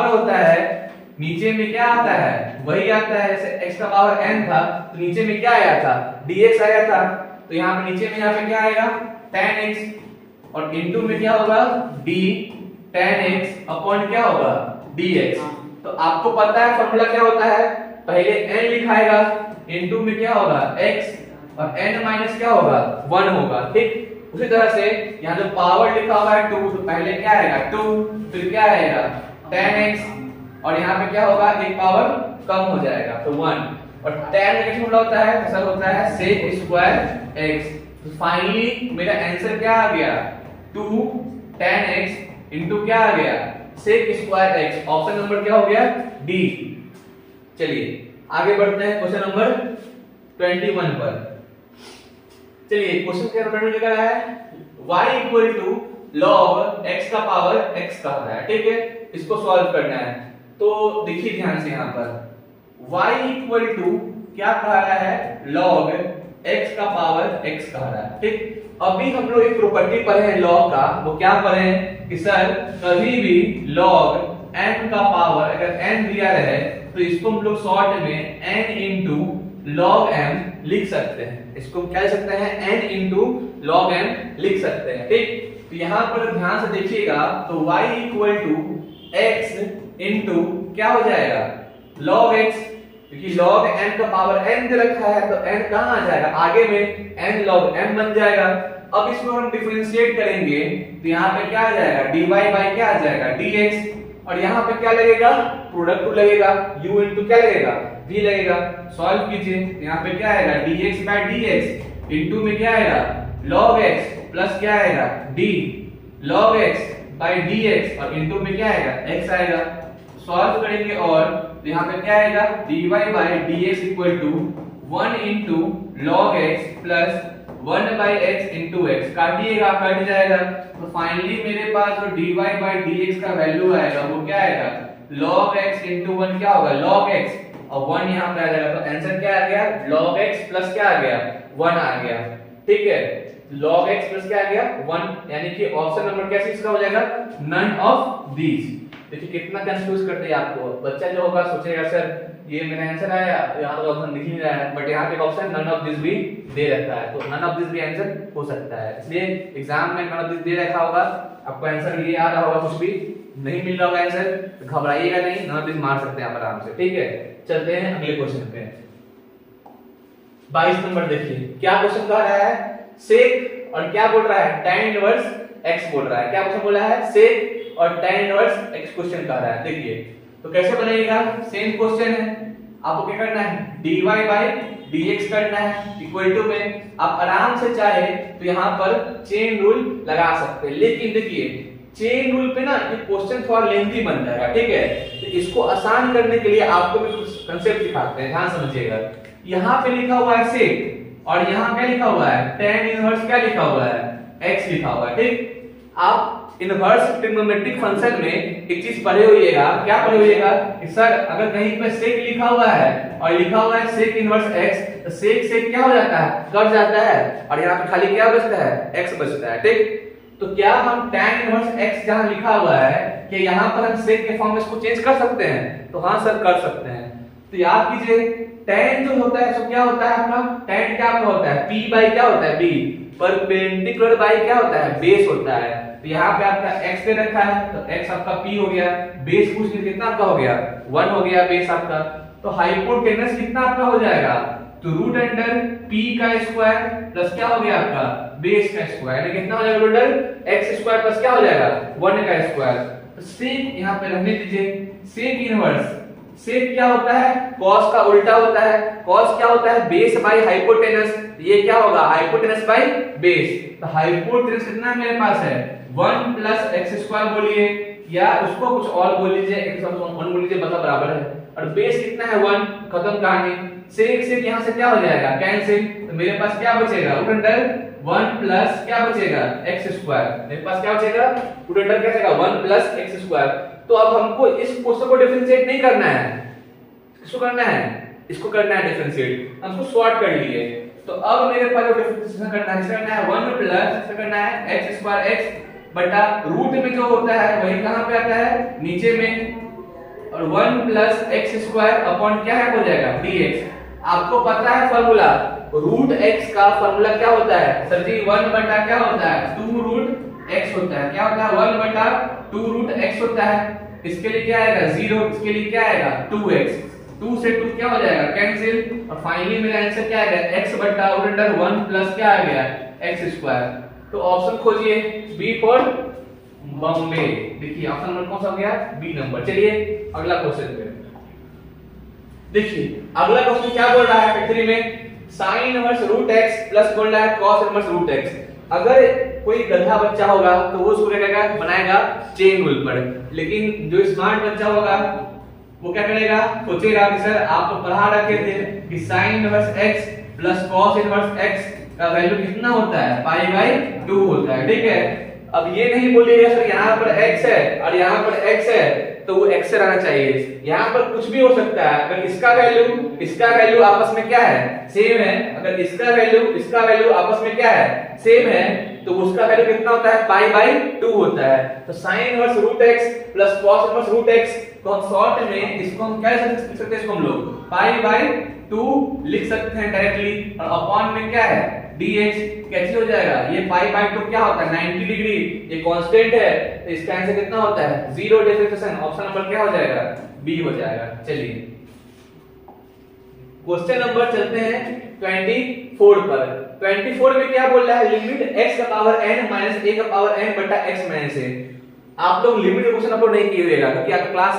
होता है नीचे में क्या आता है वही आता है, जैसे x का पावर n था तो नीचे में क्या आया था dx आया था। तो यहाँ पे नीचे में यहाँ पे क्या आएगा tan x और इनटू में क्या होगा d tan x अपॉन क्या होगा dx। तो आपको पता है फॉर्मूला क्या होता है, पहले n लिखाएगा इनटू में क्या होगा x और n माइनस क्या होगा 1 होगा, ठीक। उसी तरह से यहाँ जो पावर लिखा हुआ है 2, तो पहले क्या आएगा 2, फिर क्या आएगा tan x और यहाँ पे क्या होगा एक पावर कम हो जाएगा तो 1, और tan का फॉर्मूला होता है सर होता है sec स्क्वायर x। तो फाइनली मेरा आंसर क्या आ गया 2 tan x इनटू क्या आ गया sec square x। Option number क्या हो गया डी। चलिए आगे बढ़ते हैं क्वेश्चन नंबर 21 पर। चलिए क्वेश्चन क्या नंबर लिखा है y equal to log x का पावर x का है, ठीक है। इसको सॉल्व करना है। तो देखिए ध्यान से यहाँ पर y इक्वल टू क्या कह रहा है log x का पावर x कह रहा है, ठीक। अभी हम लोग एक प्रॉपर्टी पढ़े हैं log का, वो क्या पढ़े हैं कि सर कभी भी log n का पावर अगर n दिया रहे तो इसको हम लोग शॉर्ट में n इंटू log m लिख सकते हैं। इसको हम क्या लिख सकते हैं n इंटू log m लिख सकते हैं, ठीक। तो यहाँ पर ध्यान से देखिएगा तो y equal to x into क्या हो जाएगा log x, क्योंकि log n का पावर n दे रखा है तो n कहाँ आ जाएगा आगे में n log m बन जाएगा। अब इसको हम डिफरेंशिएट करेंगे तो यहाँ पे क्या आ जाएगा dy बाई क्या आ जाएगा dx, और यहाँ पे क्या लगेगा प्रोडक्ट लगेगा u इनटू क्या लगेगा v लगेगा। सॉल्व कीजिए यहाँ पे क्या आएगा dx बाय dx इनटू में क्या आएगा log x प्लस क्या आएगा d log x by dx और इनटू में क्या आएगा x आएगा। सॉल्व करेंगे और तो यहाँ पे क्या आएगा dy by dx equal to 1 into log x plus 1 by x into x, काटिएगा कट जाएगा। तो फाइनली मेरे पास जो dy बाई dx का वैल्यू आएगा वो क्या आएगा log x इंटू 1 क्या होगा log x और 1 यहाँ पे आ जाएगा। तो आंसर क्या आ गया log x प्लस क्या आ गया 1 आ गया, ठीक है। log x प्लस क्या आ गया 1, यानी कि ऑप्शन नंबर कैसे इसका हो जाएगा नन ऑफ दीज। देखिए कितना कंफ्यूज करते हैं आपको, बच्चा जो होगा सोचेगा सर ये मेरा आंसर आया यहाँ तो ऑप्शन दिख नहीं रहा है, बट यहाँ पे ऑप्शन नन ऑफ दिस भी दे रखा है, तो नन ऑफ दिस भी आंसर हो सकता है। इसलिए एग्जाम में नन ऑफ दिस दे रखा होगा, आपको आंसर ये आ रहा होगा, कुछ भी नहीं मिल रहा होगा आंसर तो घबराइएगा नहीं, नन ऑफ दिस मार सकते हैं आप आराम से, ठीक है। चलते हैं अगले क्वेश्चन पे 22 नंबर। देखिए क्या क्वेश्चन कह रहा है सेक और क्या बोल रहा है tan इनवर्स x बोल रहा है। क्या क्वेश्चन बोला है सेक और tan इनवर्स x क्वेश्चन कह रहा है। देखिए तो कैसे बनेगा, सेम क्वेश्चन है, आपको क्या करना है dy बाय dx करना है इक्वल टू में आप आराम से चाहे तो यहाँ पर चेन रूल लगा सकते हैं, लेकिन देखिए चेन रूल पे ना ये क्वेश्चन थोड़ा लेंथी बन जाएगा, ठीक है। तो इसको आसान करने के लिए आपको भी कुछ कांसेप्ट दिखाते हैं, ध्यान समझिएगा। यहाँ पे लिखा हुआ है सेक और यहाँ क्या लिखा हुआ है tan इनवर्स क्या लिखा हुआ है x लिखा हुआ है, ठीक। आप इनवर्स ट्रिग्नोमेट्रिक फंक्शन में एक चीज पढ़े होइएगा, क्या पढ़े होइएगा कि सर अगर कहीं पे सेक लिखा हुआ है और लिखा हुआ है सेक इनवर्स x, तो सेक से क्या हो जाता है कट जाता है और यहाँ पे खाली क्या बचता है x बचता है, ठीक। तो क्या हम tan इनवर्स x जहाँ लिखा हुआ है कि यहाँ पर हम सेक के फॉर्म में इसको चेंज कर सकते हैं, तो हाँ सर कर सकते हैं। तो याद कीजिए tan जो होता है सो क्या होता है आपका tan क्या आपका होता है p बाई क्या होता है b, परपेंडिकुलर बाई क्या होता है बेस होता है। तो यहाँ पे आपका x दे रखा है तो x आपका p हो गया, बेस पूछ लिया कितना आपका हो गया 1 हो गया बेस आपका। तो हाइपोटेनस कितना आपका हो जाएगा तो रूट अंडर p का स्क्वायर प्लस क्या हो गया आपका बेस का स्क्वायर, यानी कितना हो जाएगा root under x square plus क्या हो जाएगा 1 का स्क्वायर। तो सेक यहाँ पे रहने दीजिए, सेक इनवर्स सेक क्या होता है, कॉस का उल्टा होता है। कॉस क्या होता है, बेस बाय हाइपोटेनस। ये क्या होगा, हाइपोटेनस बाय बेस। तो हाइपोटेनस कितना मेरे पास है 1 प्लस एक्स स्क्वायर बोलिए, या उसको कुछ और बोल लीजिए, एक्स 1 बोल लीजिए, मतलब बराबर है। और बेस कितना है 1, खत्म कहानी। सेक से यहां से क्या हो जाएगा, कैंसिल। तो मेरे पास क्या बचेगा, रूट अंडर 1 प्लस क्या बचेगा, एक्स स्क्वायर। मेरे पास क्या बचेगा, रूट अंडर क्या बचेगा 1 प्लस एक्स स्क्वायर। तो अब हमको इस क्वेश्चन को डिफरेंशिएट नहीं करना है, किसको करना है, इसको करना है डिफरेंशिएट। हम इसको सॉर्ट कर लिए। तो अब मेरे पास जो डिफरेंशिएशन करना है 1 प्लस इसका करना है एक्स स्क्वायर एक्स बटा रूट में जो होता है वही कहां पे आता है, नीचे में। और 1 प्लस एक्स स्क्वायर अपॉन क्या है, हो जाएगा dx। आपको पता है फार्मूला, रूट x का फार्मूला क्या होता है सर जी, 1 बटा क्या होता है 2 रूट x होता है। क्या होता है 1 बटा 2 रूट x होता है। इसके लिए क्या आएगा 0, इसके लिए क्या आएगा 2x। 2 से 2 क्या हो जाएगा, कैंसिल। और फाइनली मेरा आंसर क्या आएगा, x बटा रूट अंडर 1 प्लस क्या आ गया, x स्क्वायर। तो ऑप्शन खोजिए, बी फॉर बॉम्बे। देखिए ऑप्शन नंबर कौन सा हो गया, बी नंबर। चलिए अगला क्वेश्चन पे देखिए। अगला क्वेश्चन क्या बोल रहा है, फैक्टरी में sin inverse root x plus बोल रहा है cos इनवर्स रूट x। अगर कोई गधा बच्चा होगा तो वो उसको क्या करेगा, बनाएगा चेन रूल पर। लेकिन जो स्मार्ट बच्चा होगा वो क्या करेगा, सोचेगा कि सर आप तो पढ़ा रखे थे कि sin inverse x plus cos inverse x का वैल्यू कितना होता है, पाई बाय 2 होता है। ठीक है, अब ये नहीं बोलिएगा सर यहाँ पर x है और यहाँ पर x है तो वो x से रहना चाहिए। यहाँ पर कुछ भी हो सकता है, अगर इसका वैल्यू आपस में क्या है, सेम है। अगर इसका वैल्यू आपस में क्या है, सेम है, तो उसका वैल्यू कितना होता है, पाई बाय 2 होता है। तो sin inverse root x plus cos inverse root x तो हम शॉर्ट में इसको हम क्या लिख सकते हैं, इसको हम लोग पाई बाय 2 लिख सकते हैं डायरेक्टली। और अपॉन में क्या है dx, कैसे हो जाएगा, ये पाई बाय 2 क्या होता है 90 डिग्री, ये कांस्टेंट है। तो इसका आंसर कितना होता है 0 डिफरेंशिएशन। ऑप्शन नंबर क्या हो जाएगा, बी हो जाएगा। चलिए क्वेश्चन नंबर चलते हैं 24 पर। 24 में क्या बोल रहा है, लिमिट x का पावर n माइनस a का पावर n बटा x माइनस a। आप लोग लिमिट क्वेश्चन अपलोड नहीं कीजिएगा क्योंकि आपका क्लास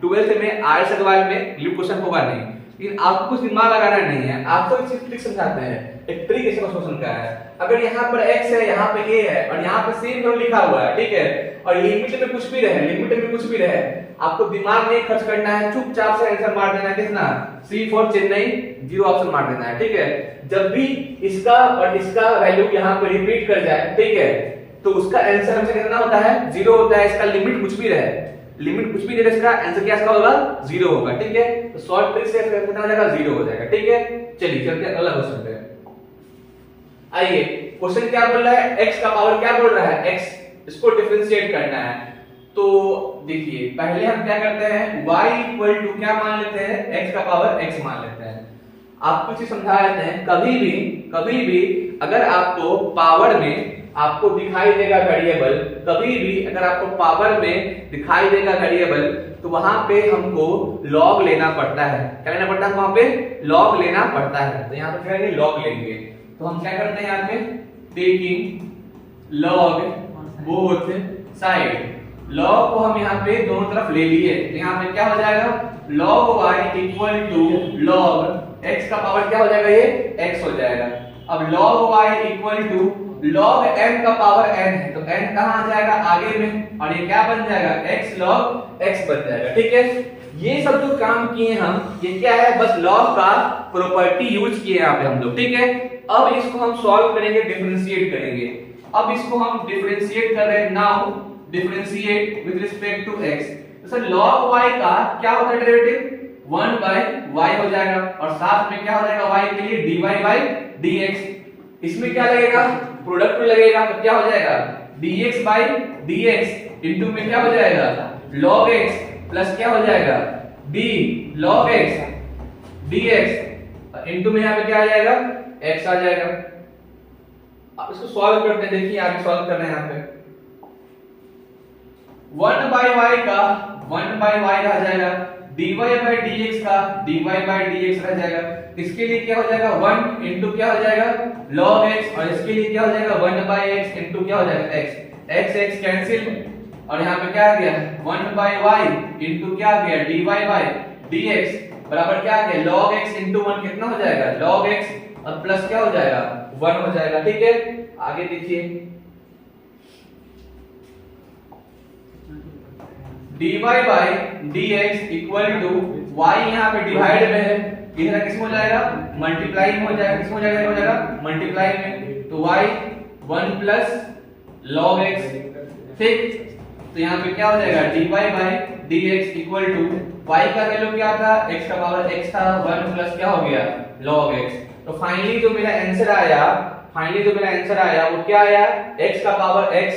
12th में आर्ट्स अग्रवाल में लिमिट क्वेश्चन होगा नहीं। लेकिन आपको कुछ दिमाग लगाना नहीं है, आपको एक चीज ट्रिक समझाते हैं, एक ट्रिक इस क्वेश्चन का है। अगर यहाँ पर x है, यहाँ पे a है और यहाँ पे सेम वैल्यू लिखा हुआ है, ठीक है, और लिमिट में कुछ भी रहे, आपको दिमाग नहीं खर्च करना है, चुपचाप से आंसर मार देना है। कितना, C फॉर चेन्नई, 0 ऑप्शन मार देना है। ठीक है, जब भी इसका और इसका वैल्यू यहाँ पे रिपीट कर जाए, ठीक है, तो उसका आंसर हमसे कितना होता है 0 होता है। इसका लिमिट कुछ भी रहे, इसका आंसर क्या होगा 0 होगा। ठीक है, तो शॉर्ट ट्रिक से कितना हो जाएगा 0 हो जाएगा। ठीक है, चलिए चलते हैं अगला क्वेश्चन पे। आइए क्वेश्चन क्या बोल रहा है, x का पावर क्या बोल रहा है x, इसको डिफरेंशिएट करना है। तो देखिए पहले हम क्या करते हैं, y इक्वल टू क्या मान लेते हैं, x का पावर x मान लेते हैं। आपको चीज समझा देते हैं, कभी भी अगर आपको पावर में आपको दिखाई देगा वेरिएबल, कभी भी अगर आपको पावर में दिखाई देगा वेरिएबल, तो वहां पे हमको लॉग लेना पड़ता है। क्या लेना पड़ता है, वहां पे लॉग लेना पड़ता है। तो यहाँ पे क्या लेंगे, लॉग लेंगे। तो हम क्या करते हैं यहाँ पे, taking log both side. Log को हम यहाँ पे दोनों तरफ ले लिए, तो यहाँ पे क्या हो जाएगा, log y equal to log x का पावर क्या हो जाएगा, ये x हो जाएगा। अब log y equal to log m का पावर n है, तो n कहाँ आ जाएगा, आगे में, और ये क्या बन जाएगा, x log x बन जाएगा। ठीक है, ये सब जो काम किए हम, ये क्या है, बस log का प्रॉपर्टी यूज किए यहाँ पे हम लोग। ठीक है, अब इसको हम सॉल्व करेंगे, डिफरेंशिएट करेंगे। अब इसको हम डिफरेंशिएट कर रहे हैं, now differentiate with respect to x। तो सर log y का क्या होता है डेरिवेटिव, 1 बाय y हो जाएगा, और साथ में क्या हो जाएगा y के लिए dy बाय dx। इसमें क्या लगेगा, प्रोडक्ट में लगेगा, तो क्या हो जाएगा dx बाय dx इनटू में क्या हो जाएगा log x प्लस क्या हो जाएगा d log x dx into में यहाँ पे क्या आ जाएगा x आ जाएगा। अब इसको सॉल्व करते हैं, देखिए आगे सॉल्व कर रहे हैं यहाँ पे 1 बाय y का 1 बाय y रह जाएगा, dy बाय dx का dy बाय dx रह जाएगा। इसके लिए क्या हो जाएगा 1 इनटू क्या हो जाएगा log x, और इसके लिए क्या हो जाएगा 1 बाय x इनटू क्या हो जाएगा x कैंसिल, और यहाँ पे क्या आ गया 1 बाय y इनटू क्या आ गया dy बाय dx बराबर क्या आ गया log x into 1 कितना हो जाएगा log x और प्लस क्या हो जाएगा 1 हो जाएगा। ठीक है, आगे देखिए dy by dx equal to y यहाँ पे डिवाइड में है, इधर किस में हो जाएगा मल्टीप्लाई में हो जाएगा, किस में हो जाएगा मल्टीप्लाई में, तो y 1 प्लस log x। ठीक, तो यहाँ पे क्या हो जाएगा dy by dx equal to y का वैल्यू क्या था x का पावर x था 1 प्लस क्या हो गया log x। तो फाइनली जो मेरा आंसर आया वो क्या आया x का पावर x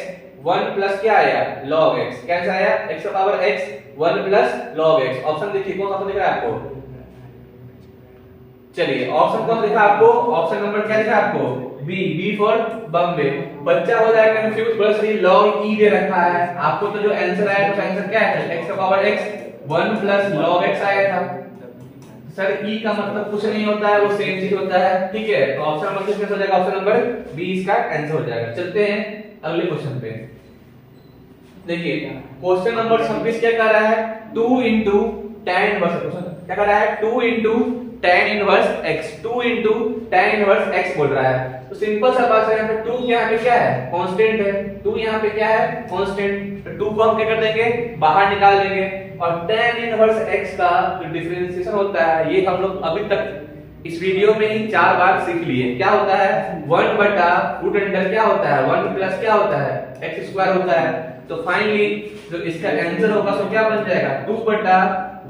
1 प्लस क्या आया log x। कैसा आया x का power x 1 plus log x। Option देखिए कौन सा दिख रहा है आपको, चलिए ऑप्शन कौन दिखा आपको, ऑप्शन नंबर क्या दिखा आपको बी फॉर बॉम्बे। बच्चा हो जाएगा कंफ्यूज, बस ये log e दे रखा है आपको, तो जो आंसर आया तो आंसर क्या है x का power x 1 plus log x आया था। सर e का मतलब कुछ नहीं होता है, वो सेम चीज होता है। ठीक है, तो ऑप्शन नंबर किसमें हो जाएगा, ऑप्शन नंबर बी इसका आंसर हो जाएगा। चलते हैं अगले क्वेश्चन पे। देखिए क्वेश्चन नंबर 26 क्या कर रहा है 2 into tan इनवर्स, क्या कर रहा है 2 into tan inverse x, 2 into tan inverse x बोल रहा है। तो सिंपल सा बात है, यहाँ पे 2 यहाँ पे क्या है कांस्टेंट है, 2 यहाँ पे क्या है कांस्टेंट, तो 2 को हम क्या कर देंगे बाहर निकाल देंगे, और tan इनवर्स x का जो डिफरेंशिएशन होता है ये हम लोग अभी तक इस वीडियो में ही 4 बार सीख लिए। क्या होता है 1 बटा रूट अंडर क्या होता है 1 प्लस क्या होता है x स्क्वायर होता है। तो फाइनली जो इसका आंसर होगा सो क्या बन जाएगा 2 बटा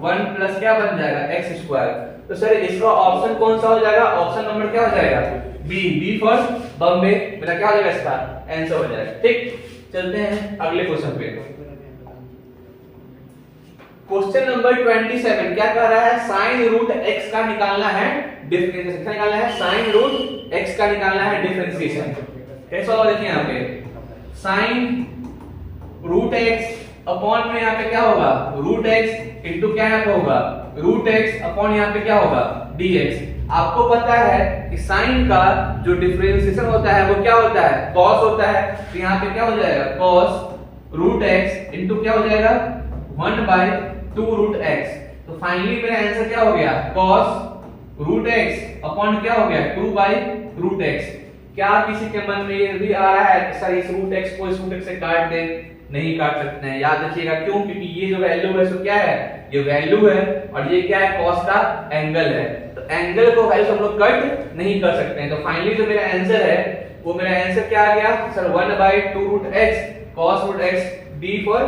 1 प्लस क्या बन जाएगा x स्क्वायर। तो सर इसका ऑप्शन कौन सा हो जाएगा, ऑप्शन नंबर क्या हो जाएगा बी फॉर बॉम्बे, मेरा क्या हो जाएगा इसका आंसर हो जाएगा। ठीक, चलते हैं अगले क्वेश्चन पे। क्वेश्चन नंबर 27 क्या कर रहा है साइन रूट x का निकालना है डिफरेंशिएशन, क्या निकालना है साइन रूट x का निकालना है डिफरेंशिएशन। कैसा होगा देखिए यहाँ पे साइन रूट x अपॉन में यहाँ पे क्या होगा रूट x इनटू क्या यहाँ पे होगा रूट x अपॉन यहाँ पे क्या होगा dx। आपको पता है कि साइन का जो डिफरेंशिएशन होता है वो क्या होता है cos होता है, तो यहाँ पे क्या हो जाएगा cos रूट x इनटू क्या हो जाएगा 1/2 रूट x। तो फाइनली मेरा आंसर क्या हो गया cos रूट x अपॉन क्या हो गया 2/रूट x। क्या किसी के मन में ये भी आ रहा है कि सर इस रूट x को इस रूट x से काट दे, नहीं काट सकते हैं, याद रखिएगा क्यों, क्योंकि ये जो वैल्यू है सो क्या है ये वैल्यू है और ये क्या है cos का एंगल है, तो एंगल को वैल्यू हम लोग कट नहीं कर सकते हैं। तो फाइनली जो मेरा आंसर है वो मेरा आंसर क्या आ गया sir 1/2 root x cos root x d for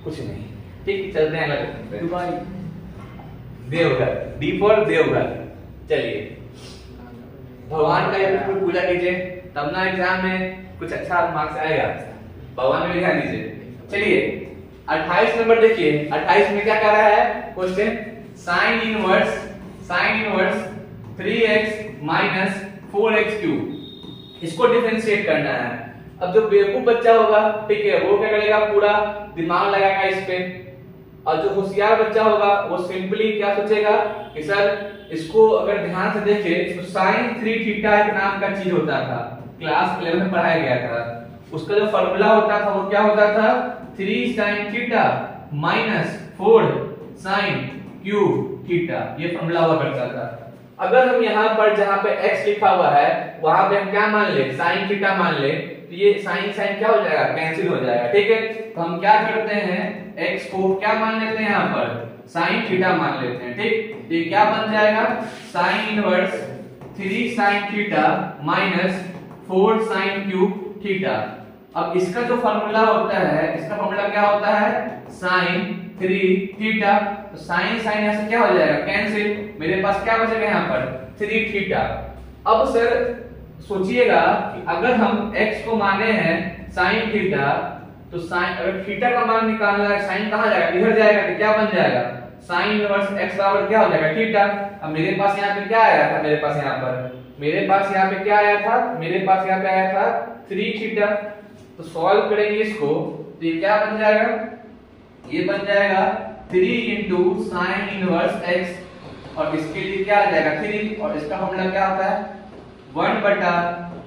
कुछ नहीं। ठीक, चलते हैं अगले क्वेश्चन पे। Deoghar, D for Deoghar. चलिए भगवान का बिल्कुल पूजा कीजिए तब ना एग्जाम में कुछ अच्छा मार्क्स आएगा, भगवान में ध्यान दीजिए। चलिए 28 नंबर देखिए, 28 में क्या कर रहा है question sine inverse 3x minus 4x cube, इसको डिफरेंशिएट करना है। अब जो बेवकूफ बच्चा होगा ठीक है वो क्या करेगा पूरा दिमाग लगाएगा इस पे, और जो होशियार बच्चा होगा वो सिंपली क्या सोचेगा कि सर इसको अगर ध्यान से देखे तो साइन 3 थीटा एक नाम का चीज होता था, क्लास 11 में पढ़ाया गया था। उसका जो फार्मूला होता था वो क्या होता था 3 sin theta minus 4 sin cube theta, ये फार्मूला हुआ करता था। अगर हम यहाँ पर जहाँ पे x लिखा हुआ है वहां पे हम क्या मान ले sin थीटा मान ले, तो ये sin क्या हो जाएगा कैंसिल हो जाएगा। ठीक है, तो हम क्या करते हैं x को क्या मान लेते हैं यहाँ पर sin थीटा मान लेते हैं। ठीक, ये क्या बन जाएगा sin inverse 3 sin theta minus 4 sin cube theta. अब इसका जो फार्मूला होता है इसका फार्मूला क्या होता है sin 3 थीटा, तो sin यहाँ से क्या हो जाएगा कैंसिल, मेरे पास क्या बचेगा यहाँ पर 3 थीटा। अब सर सोचिएगा कि अगर हम x को माने हैं sin थीटा, तो sin अगर थीटा का मान निकालना है sin कहां जाएगा इधर जाएगा, तो क्या बन जाएगा sin इनवर्स x बराबर क्या हो जाएगा थीटा। अब मेरे पास यहाँ पे क्या आया था, मेरे पास यहाँ पे क्या आया था, मेरे पास यहाँ पे आया था 3 थीटा। तो सॉल्व करेंगे इसको तो ये क्या बन जाएगा, ये बन जाएगा 3 into sin इनवर्स x, और इसके लिए क्या आ जाएगा 3, और इसका फॉर्मूला क्या होता है 1 बटा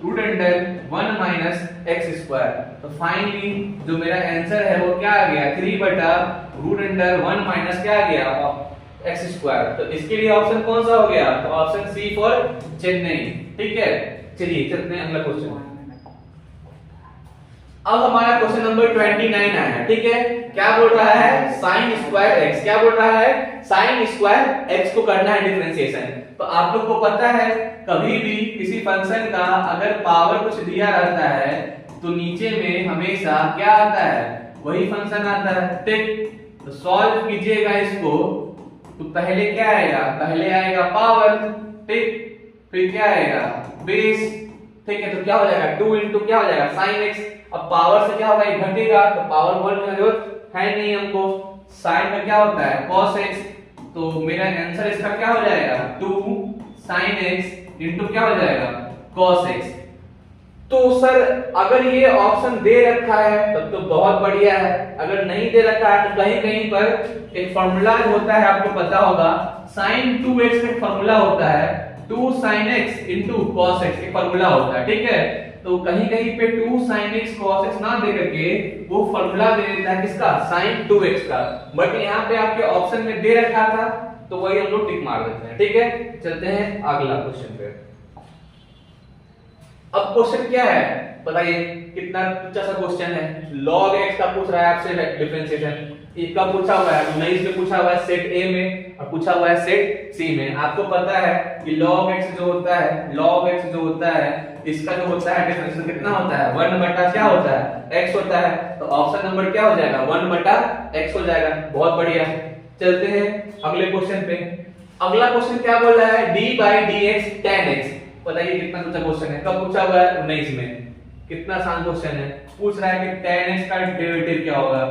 root under 1 minus x square. तो फाइनली जो मेरा आंसर है वो क्या आ गया 3 बटा रूट अंडर 1 माइनस क्या आ गया एक्स स्क्वायर। तो इसके लिए ऑप्शन कौन सा हो गया? तो ऑप्शन सी फॉर चेन्नई। ठीक है, चलिए चलते हैं अगला क्वेश्चन। अब हमारा क्वेश्चन नंबर 29 आया है। ठीक है, क्या बोल रहा है? Sine square x. क्या बोल रहा है? साइन स्क्वायर एक्स को करना है डिफरेंशिएशन। तो आप लोग को पता है कभी भी किसी फंक्शन का अगर पावर कुछ दिया रहता है तो नीचे में हमेशा क्या आता है? वही फंक्शन आता है। ठीक, तो सॉल्व कीजिएगा इसको तो पहले क्या आएगा? पहले आएगा पावर। ठीक, फिर क्या आएगा? बेस। ठीक है, तो क्या हो जाएगा? 2 इंटू क्या हो जाएगा? Sine x. अब पावर से क्या होगा? ये घटेगा तो पावर बोलने की जरूरत है नहीं हमको। साइन में क्या होता है? cos x। तो मेरा आंसर इसका क्या हो जाएगा? 2 sin x इंटू क्या हो जाएगा? cos x। तो सर अगर ये ऑप्शन दे रखा है तब तो बहुत बढ़िया है, अगर नहीं दे रखा है तो कहीं कहीं पर एक फॉर्मूला होता है, आपको पता होगा sin 2x का फॉर्मूला होता है 2 sin x into cos x, एक फॉर्मूला होता है। ठीक है, तो कहीं कहीं पे 2 sin x cos x ना दे करके वो फॉर्मूला दे देता है किसका? sin 2x का। बट यहाँ पे आपके ऑप्शन में दे रखा था तो वही हम लोग टिक मार देते हैं। ठीक है, चलते हैं अगला क्वेश्चन पे। अब क्वेश्चन क्या है बताइए? कितना अच्छा सा क्वेश्चन है। log x का पूछ रहा है आपसे डिफरेंशिएशन। इसका पूछा हुआ है 19 में, पूछा हुआ है सेट A में और पूछा हुआ है सेट C में। आपको पता है कि log x जो होता है, log x जो होता है इसका जो होता है डिफरेंशिएशन कितना होता है? 1 बटा क्या होता है? x होता है। तो ऑप्शन नंबर क्या हो जाएगा? 1 बटा x हो जाएगा। बहुत बढ़िया, चलते हैं अगले क्वेश्चन पे। अगला क्वेश्चन क्या बोल रहा है? d by dx tan x। बताइए कितना अच्छा क्वेश्चन है। कब पूछा हुआ है? 19 में। कितना आसान क्वेश्चन है। पूछ रहा है कि tan x का डेरिवेटिव क्या होगा।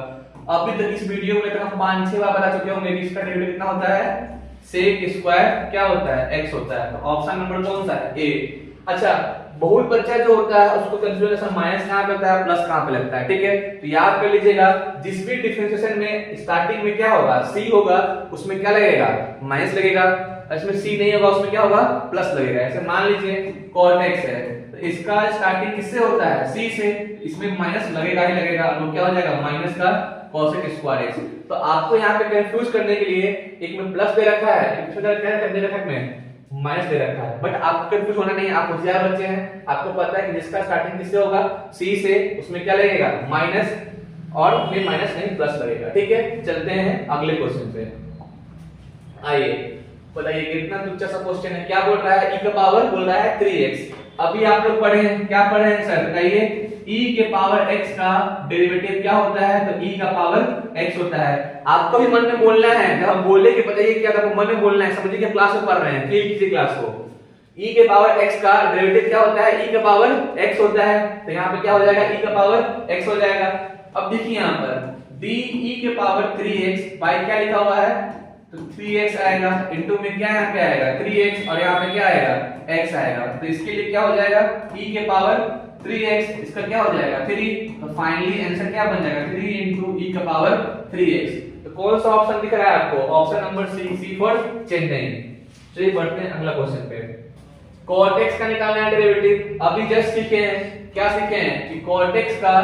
अभी तक इस वीडियो में हम 5-6 बार बता चुके होंगे कि इसका डेरिवेटिव कितना होता है? sec स्क्वायर क्या होता है? x होता है। तो ऑप्शन नंबर कौन सा है? A। अच्छा, बहुत बच्चा जो होता है उसको कंफ्यूजन माइनस कहां पे लगता है, प्लस कहां पे लगता है। ठीक है, तो याद कर लीजिएगा जिस भी डिफरेंशिएशन में स्टार्टिंग में क्या होगा? c होगा, उसमें क्या लगेगा? माइनस लगेगा। इसमें c नहीं होगा उसमें क्या होगा? प्लस लगेगा। ऐसे मान लीजिए cot x है तो इसका स्टार्टिंग किससे होता है? c से, इसमें माइनस लगेगा ही लगेगा। तो क्या हो जाएगा? माइनस का cos स्क्वायर x। तो आपको यहाँ पे कंफ्यूज करने के लिए एक में प्लस दे रखा है, एक में क्या दे रखा है? माइनस दे रखा है। बट आपको कंफ्यूज होना नहीं है, आप होशियार बच्चे हैं, आपको पता है कि जिसका स्टार्टिंग किससे होगा? c से, उसमें क्या लगेगा? माइनस, और में माइनस नहीं प्लस लगेगा। ठीक है, चलते हैं अगले क्वेश्चन पे। आइए बताइए कितना तुच्छ सा क्वेश्चन है। क्या बोल रहा है? e का पावर बोल रहा है 3x। अभी आप लोग पढ़े हैं, क्या पढ़े हैं सर बताइए? e के पावर x का डेरिवेटिव क्या होता है? तो e का पावर x होता है। आपको भी मन में बोलना है, जब हम बोले कि बताइए क्या था, मन में बोलना है। समझिए कि क्लास में पढ़ रहे हैं, फील कीजिए क्लास को। e के पावर x का डेरिवेटिव क्या होता है? e का पावर x होता है। तो यहाँ पे क्या हो जाएगा? e का पावर x हो जाएगा। अब देखिए यहाँ पर d e के पावर 3x बाय क्या लिखा हुआ है? तो 3x आएगा, इनटू में क्या यहाँ पे आएगा? 3x, और यहाँ पे क्या आएगा? x आएगा। तो इसके लिए क्या हो जाएगा? e के पावर 3x, इसका क्या हो जाएगा? 3। तो फाइनली आंसर क्या बन जाएगा? 3 इंटू e का पावर 3x। तो कौन सा ऑप्शन दिख रहा है आपको? Option number C for Chennai. चलिए बढ़ते हैं अगला क्वेश्चन पे। cot x का निकालना है डेरिवेटिव। अभी जस्ट सीखे हैं, क्या सीखे हैं कि cot x का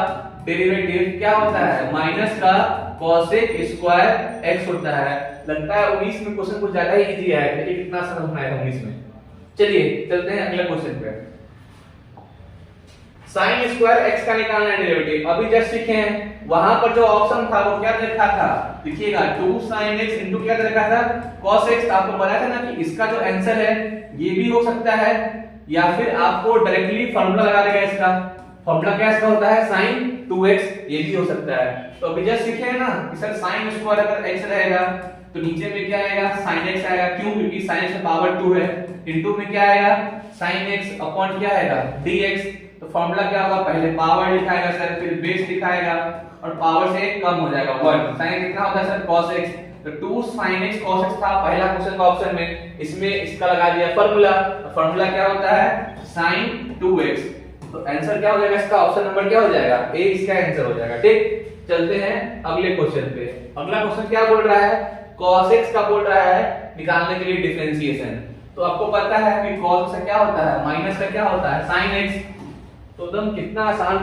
डेरिवेटिव क्या होता है? माइनस का cos स्क्वायर x होता है। लगता है 19 में क्वेश्चन कुछ ज्यादा ही इजी है, देखिए कितना आसान बनाया था 19 में। चलिए चलते हैं अगले क्वेश्चन पे। sin स्क्वायर x का निकालना है डेरिवेटिव। अभी जस्ट सीखे हैं, वहां पर जो ऑप्शन था वो क्या देखा था? देखिएगा 2 sin x इंटू क्या देखा था? cos x। आपको बताया था ना कि इसका जो आंसर है ये भी हो सकता है, या फिर आपको डायरेक्टली फार्मूला लगा देगा इसका। फार्मूला क्या इसका होता है? sin 2x, ये भी हो सकता है। तो अभी जस्ट सीखे हैं ना कि सर sin स्क्वायर अगर x रहेगा तो नीचे में क्या आएगा? sin x आएगा। क्यों? क्योंकि sin x का पावर 2 है। इनटू में क्या आएगा? sin x अपॉन क्या आएगा? dx। तो फार्मूला क्या होगा? पहले पावर लिखाएगा सर, फिर बेस लिखाएगा और पावर से कम हो जाएगा 1। sin कितना होता है सर? cos x। तो 2 sin x cos x था पहला क्वेश्चन का ऑप्शन में, इसमें इसका लगा दिया फार्मूला। तो फार्मूला क्या होता है? sin 2x। तो आंसर क्या हो जाएगा इसका? ऑप्शन नंबर क्या हो जाएगा? ए इसका आंसर हो जाएगा। ठीक, चलते हैं अगले क्वेश्चन पे। अगला क्वेश्चन क्या बोल रहा है? cos x का बोल रहा है निकालने के लिए डिफरेंशिएशन। तो आपको पता है कि cos से क्या होता है? माइनस का क्या होता है? sin x। तो एकदम कितना आसान